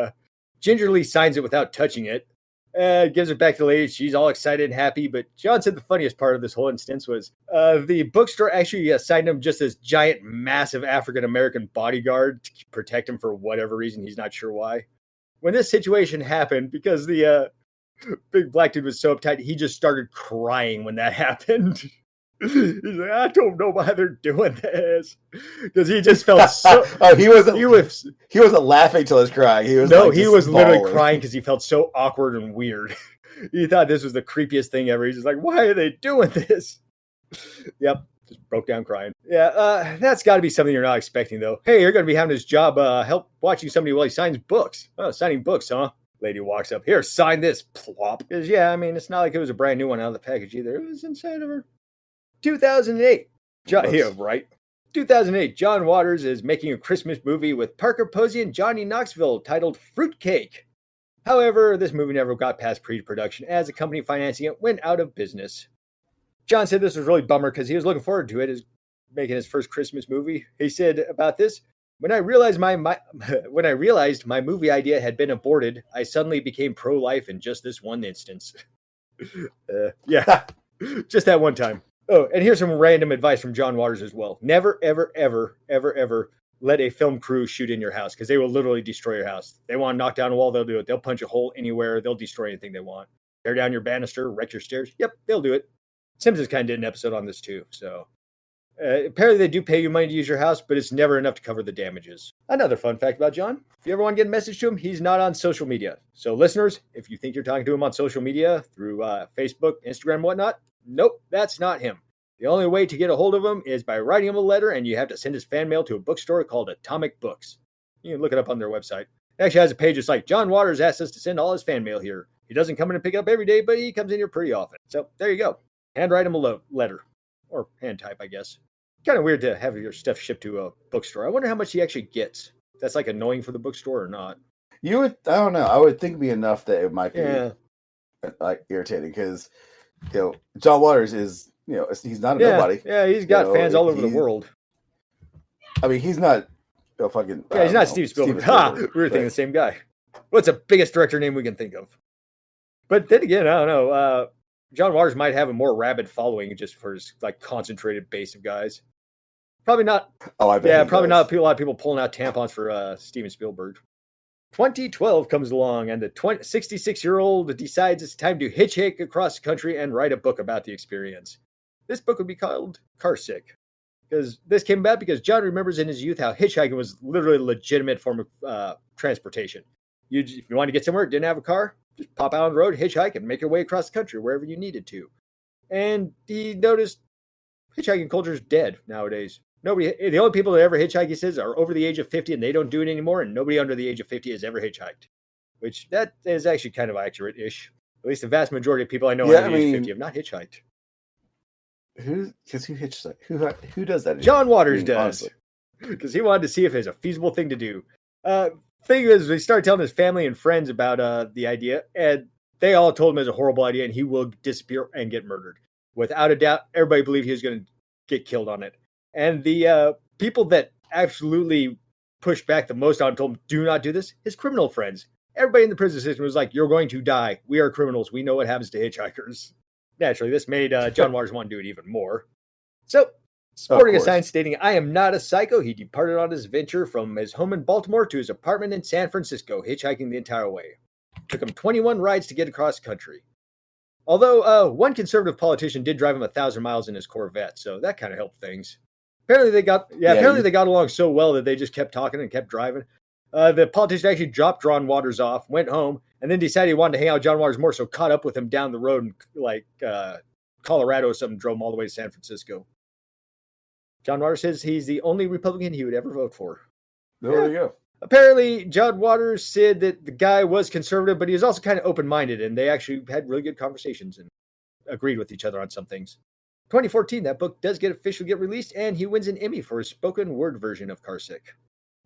[SPEAKER 3] gingerly signs it without touching it. Gives it back to the lady. She's all excited and happy. But John said the funniest part of this whole instance was the bookstore actually assigned him just this giant, massive African-American bodyguard to protect him for whatever reason. He's not sure why. When this situation happened, because the big black dude was so uptight, he just started crying when that happened. He's like, "I don't know why they're doing this," because he just felt so.
[SPEAKER 2] He wasn't laughing till he was crying. He was
[SPEAKER 3] he was literally crying because he felt so awkward and weird. He thought this was the creepiest thing ever. He's just like, "Why are they doing this?" Yep, just broke down crying. Yeah, that's got to be something you're not expecting, though. Hey, you're going to be having this job help watching somebody while he signs books. Oh, signing books, huh? Lady walks up. "Here, sign this." Plop. Because it's not like it was a brand new one out of the package either. It was inside of her. 2008. 2008. John Waters is making a Christmas movie with Parker Posey and Johnny Knoxville titled Fruitcake. However, this movie never got past pre-production as the company financing it went out of business. John said this was really a bummer because he was looking forward to it as making his first Christmas movie. He said about this, when I realized my movie idea had been aborted, I suddenly became pro-life in just this one instance. Just that one time. Oh, and here's some random advice from John Waters as well. Never, ever, ever, ever, ever let a film crew shoot in your house because they will literally destroy your house. They want to knock down a wall, they'll do it. They'll punch a hole anywhere. They'll destroy anything they want. Tear down your banister, wreck your stairs. Yep, they'll do it. Simpsons kind of did an episode on this too. So apparently they do pay you money to use your house, but it's never enough to cover the damages. Another fun fact about John, if you ever want to get a message to him, he's not on social media. So listeners, if you think you're talking to him on social media through Facebook, Instagram, whatnot, nope, that's not him. The only way to get a hold of him is by writing him a letter, and you have to send his fan mail to a bookstore called Atomic Books. You can look it up on their website. It actually has a page that's like, John Waters asked us to send all his fan mail here. He doesn't come in and pick it up every day, but he comes in here pretty often. So there you go. Handwrite him a letter. Or hand type, I guess. Kind of weird to have your stuff shipped to a bookstore. I wonder how much he actually gets. That's like annoying for the bookstore or not.
[SPEAKER 2] I don't know. I would think it'd be enough that it might be like irritating because, John Waters is, he's not a nobody.
[SPEAKER 3] Yeah, he's got fans all over the world.
[SPEAKER 2] I mean, he's not a fucking...
[SPEAKER 3] Yeah, he's not Steven Spielberg. We were thinking the same guy. What's the biggest director name we can think of? But then again, I don't know. John Waters might have a more rabid following just for his concentrated base of guys. Probably not. Oh, I bet. Yeah, probably not a lot of people pulling out tampons for Steven Spielberg. 2012 comes along, and the 66-year-old decides it's time to hitchhike across the country and write a book about the experience. This book would be called Car Sick, because this came about because John remembers in his youth how hitchhiking was literally a legitimate form of transportation. If you wanted to get somewhere, didn't have a car, just pop out on the road, hitchhike, and make your way across the country wherever you needed to. And he noticed hitchhiking culture is dead nowadays. The only people that ever hitchhike, he says, are over the age of 50, and they don't do it anymore, and nobody under the age of 50 has ever hitchhiked. Which, that is actually kind of accurate-ish. At least the vast majority of people I know under the age of 50 have not hitchhiked.
[SPEAKER 2] Who hitchhikes? Who does that?
[SPEAKER 3] John Waters does. Because he wanted to see if it's a feasible thing to do. Thing is, he started telling his family and friends about the idea, and they all told him it's a horrible idea, and he will disappear and get murdered. Without a doubt, everybody believed he was going to get killed on it. And the people that absolutely pushed back the most on him told him, do not do this, his criminal friends. Everybody in the prison system was like, you're going to die. We are criminals. We know what happens to hitchhikers. Naturally, this made John Waters want to do it even more. So, sporting a sign stating, I am not a psycho, he departed on his venture from his home in Baltimore to his apartment in San Francisco, hitchhiking the entire way. Took him 21 rides to get across country. Although one conservative politician did drive him 1,000 miles in his Corvette, so that kind of helped things. Apparently they got they got along so well that they just kept talking and kept driving. The politician actually dropped John Waters off, went home, and then decided he wanted to hang out with John Waters more, so caught up with him down the road in Colorado or something, drove him all the way to San Francisco. John Waters says he's the only Republican he would ever vote for.
[SPEAKER 2] There you go.
[SPEAKER 3] Apparently, John Waters said that the guy was conservative, but he was also kind of open-minded, and they actually had really good conversations and agreed with each other on some things. 2014, that book does officially get released, and he wins an Emmy for his spoken word version of Carsick,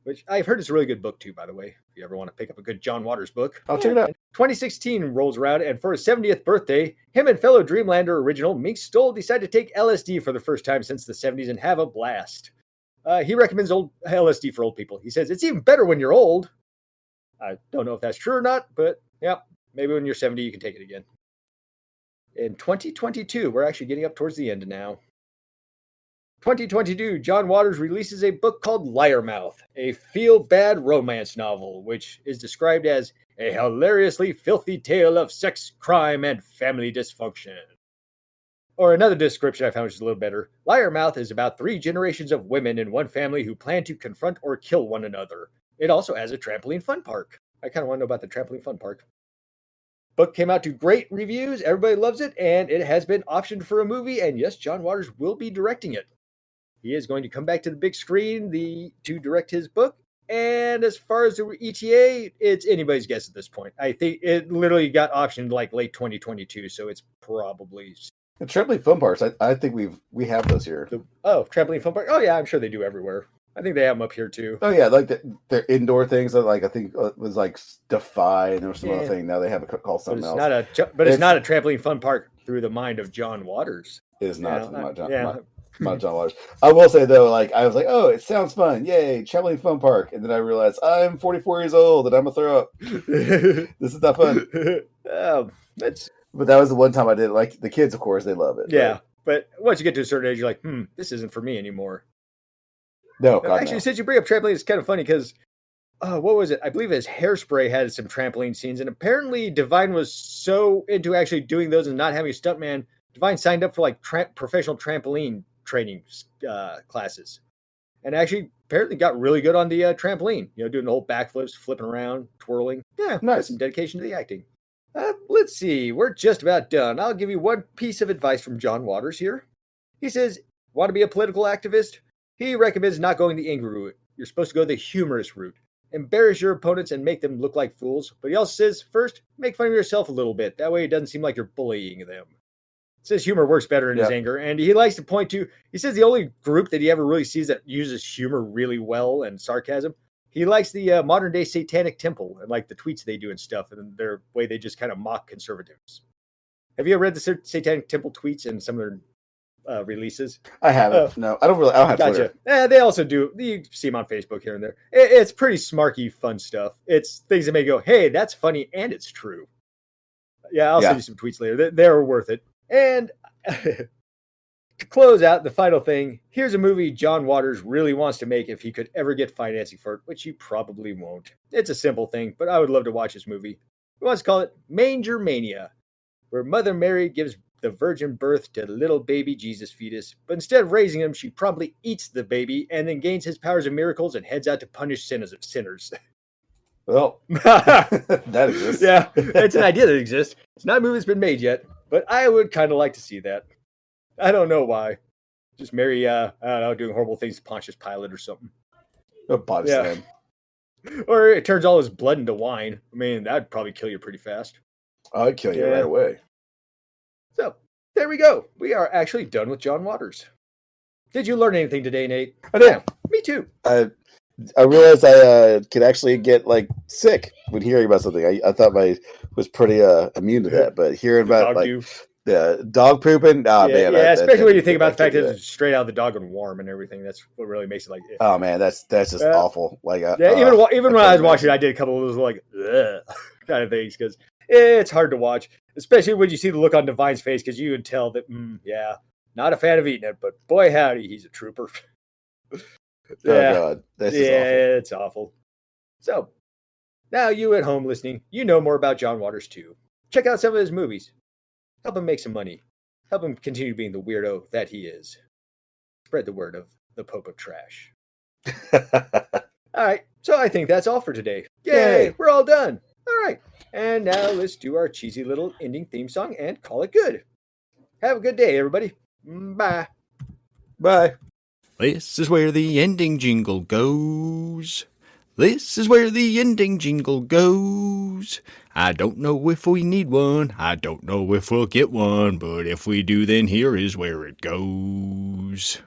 [SPEAKER 3] which I've heard is a really good book too, by the way, if you ever want to pick up a good John Waters book.
[SPEAKER 2] I'll check it out.
[SPEAKER 3] 2016 rolls around, and for his 70th birthday, him and fellow Dreamlander original Mink Stoll decide to take LSD for the first time since the 70s and have a blast. He recommends old LSD for old people. He says it's even better when you're old. I don't know if that's true or not, but yeah, maybe when you're 70, you can take it again. In 2022, we're actually getting up towards the end now. 2022, John Waters releases a book called Liarmouth, a feel-bad romance novel, which is described as a hilariously filthy tale of sex, crime, and family dysfunction. Or another description I found which is a little better. Liarmouth is about 3 generations of women in one family who plan to confront or kill one another. It also has a trampoline fun park. I kind of want to know about the trampoline fun park. Book came out to great reviews. Everybody loves it, and it has been optioned for a movie. And yes, John Waters will be directing it. He is going to come back to the big screen to direct his book. And as far as the ETA, it's anybody's guess at this point. I think it literally got optioned like late 2022, so it's probably...
[SPEAKER 2] The trampoline fun parks, I think we have those here.
[SPEAKER 3] Trampoline fun park. Oh yeah, I'm sure they do everywhere. I think they have them up here too.
[SPEAKER 2] Oh yeah, like they're indoor things that I think it was like Defy and there was some other thing. Now they have it called something else.
[SPEAKER 3] It's not a trampoline fun park through the mind of John Waters.
[SPEAKER 2] It is not not John Waters. I will say though, I was like, oh, it sounds fun, yay, trampoline fun park, and then I realized I'm 44 years old and I'm gonna throw up. This is not fun. But that was the one time I did. Like the kids, of course, they love it.
[SPEAKER 3] Yeah, but once you get to a certain age, you're like, this isn't for me anymore.
[SPEAKER 2] No,
[SPEAKER 3] actually, since you bring up trampoline, it's kind of funny because, what was it? I believe his Hairspray had some trampoline scenes, and apparently Divine was so into actually doing those and not having a stuntman. Divine signed up for professional trampoline training classes, and actually apparently got really good on the trampoline. Doing the whole backflips, flipping around, twirling. Yeah, nice. Some dedication to the acting. Let's see. We're just about done. I'll give you one piece of advice from John Waters here. He says, want to be a political activist? He recommends not going the angry route. You're supposed to go the humorous route. Embarrass your opponents and make them look like fools. But he also says, first, make fun of yourself a little bit. That way it doesn't seem like you're bullying them. Says humor works better in his anger. And he likes to point to, he says the only group that he ever really sees that uses humor really well and sarcasm, he likes the modern day Satanic Temple and the tweets they do and stuff and their way they just kind of mock conservatives. Have you ever read the Satanic Temple tweets and some of their releases?
[SPEAKER 2] I haven't. No, I don't have
[SPEAKER 3] Twitter. They also do. You see them on Facebook here and there. It's pretty smarky, fun stuff. It's things that make you go, hey, that's funny and it's true. Yeah, I'll send you some tweets later. They're worth it. And to close out the final thing, here's a movie John Waters really wants to make if he could ever get financing for it, which he probably won't. It's a simple thing, but I would love to watch this movie. He wants to call it Manger Mania, where Mother Mary gives the virgin birth to little baby Jesus fetus, but instead of raising him, she promptly eats the baby and then gains his powers and miracles and heads out to punish sinners.
[SPEAKER 2] Well, that exists.
[SPEAKER 3] Yeah, it's an idea that exists. It's not a movie that's been made yet, but I would kind of like to see that. I don't know why. Just Mary, I don't know, doing horrible things to Pontius Pilate or something. Or it turns all his blood into wine. I mean, that'd probably kill you pretty fast.
[SPEAKER 2] I'd kill you right away.
[SPEAKER 3] So, there we go. We are actually done with John Waters. Did you learn anything today, Nate?
[SPEAKER 2] I did.
[SPEAKER 3] Yeah, me too.
[SPEAKER 2] I realized I could actually get sick when hearing about something. I thought I was pretty immune to that, but hearing about the dog pooping, man.
[SPEAKER 3] Yeah, especially when you think about the fact that it's straight out of the dog and warm and everything. That's what really makes it
[SPEAKER 2] oh man, that's just awful.
[SPEAKER 3] Even when I was watching it, I did a couple of those ugh, kind of things because it's hard to watch, especially when you see the look on Divine's face because you can tell that, not a fan of eating it, but boy howdy, he's a trooper.
[SPEAKER 2] Oh God, this is awful.
[SPEAKER 3] It's awful. So now you at home listening, you know more about John Waters too. Check out some of his movies. Help him make some money. Help him continue being the weirdo that he is. Spread the word of the Pope of Trash. All right, so I think that's all for today. Yay, we're all done. All right, and now let's do our cheesy little ending theme song and call it good. Have a good day, everybody. Bye.
[SPEAKER 2] Bye.
[SPEAKER 1] This is where the ending jingle goes. This is where the ending jingle goes. I don't know if we need one. I don't know if we'll get one. But if we do, then here is where it goes.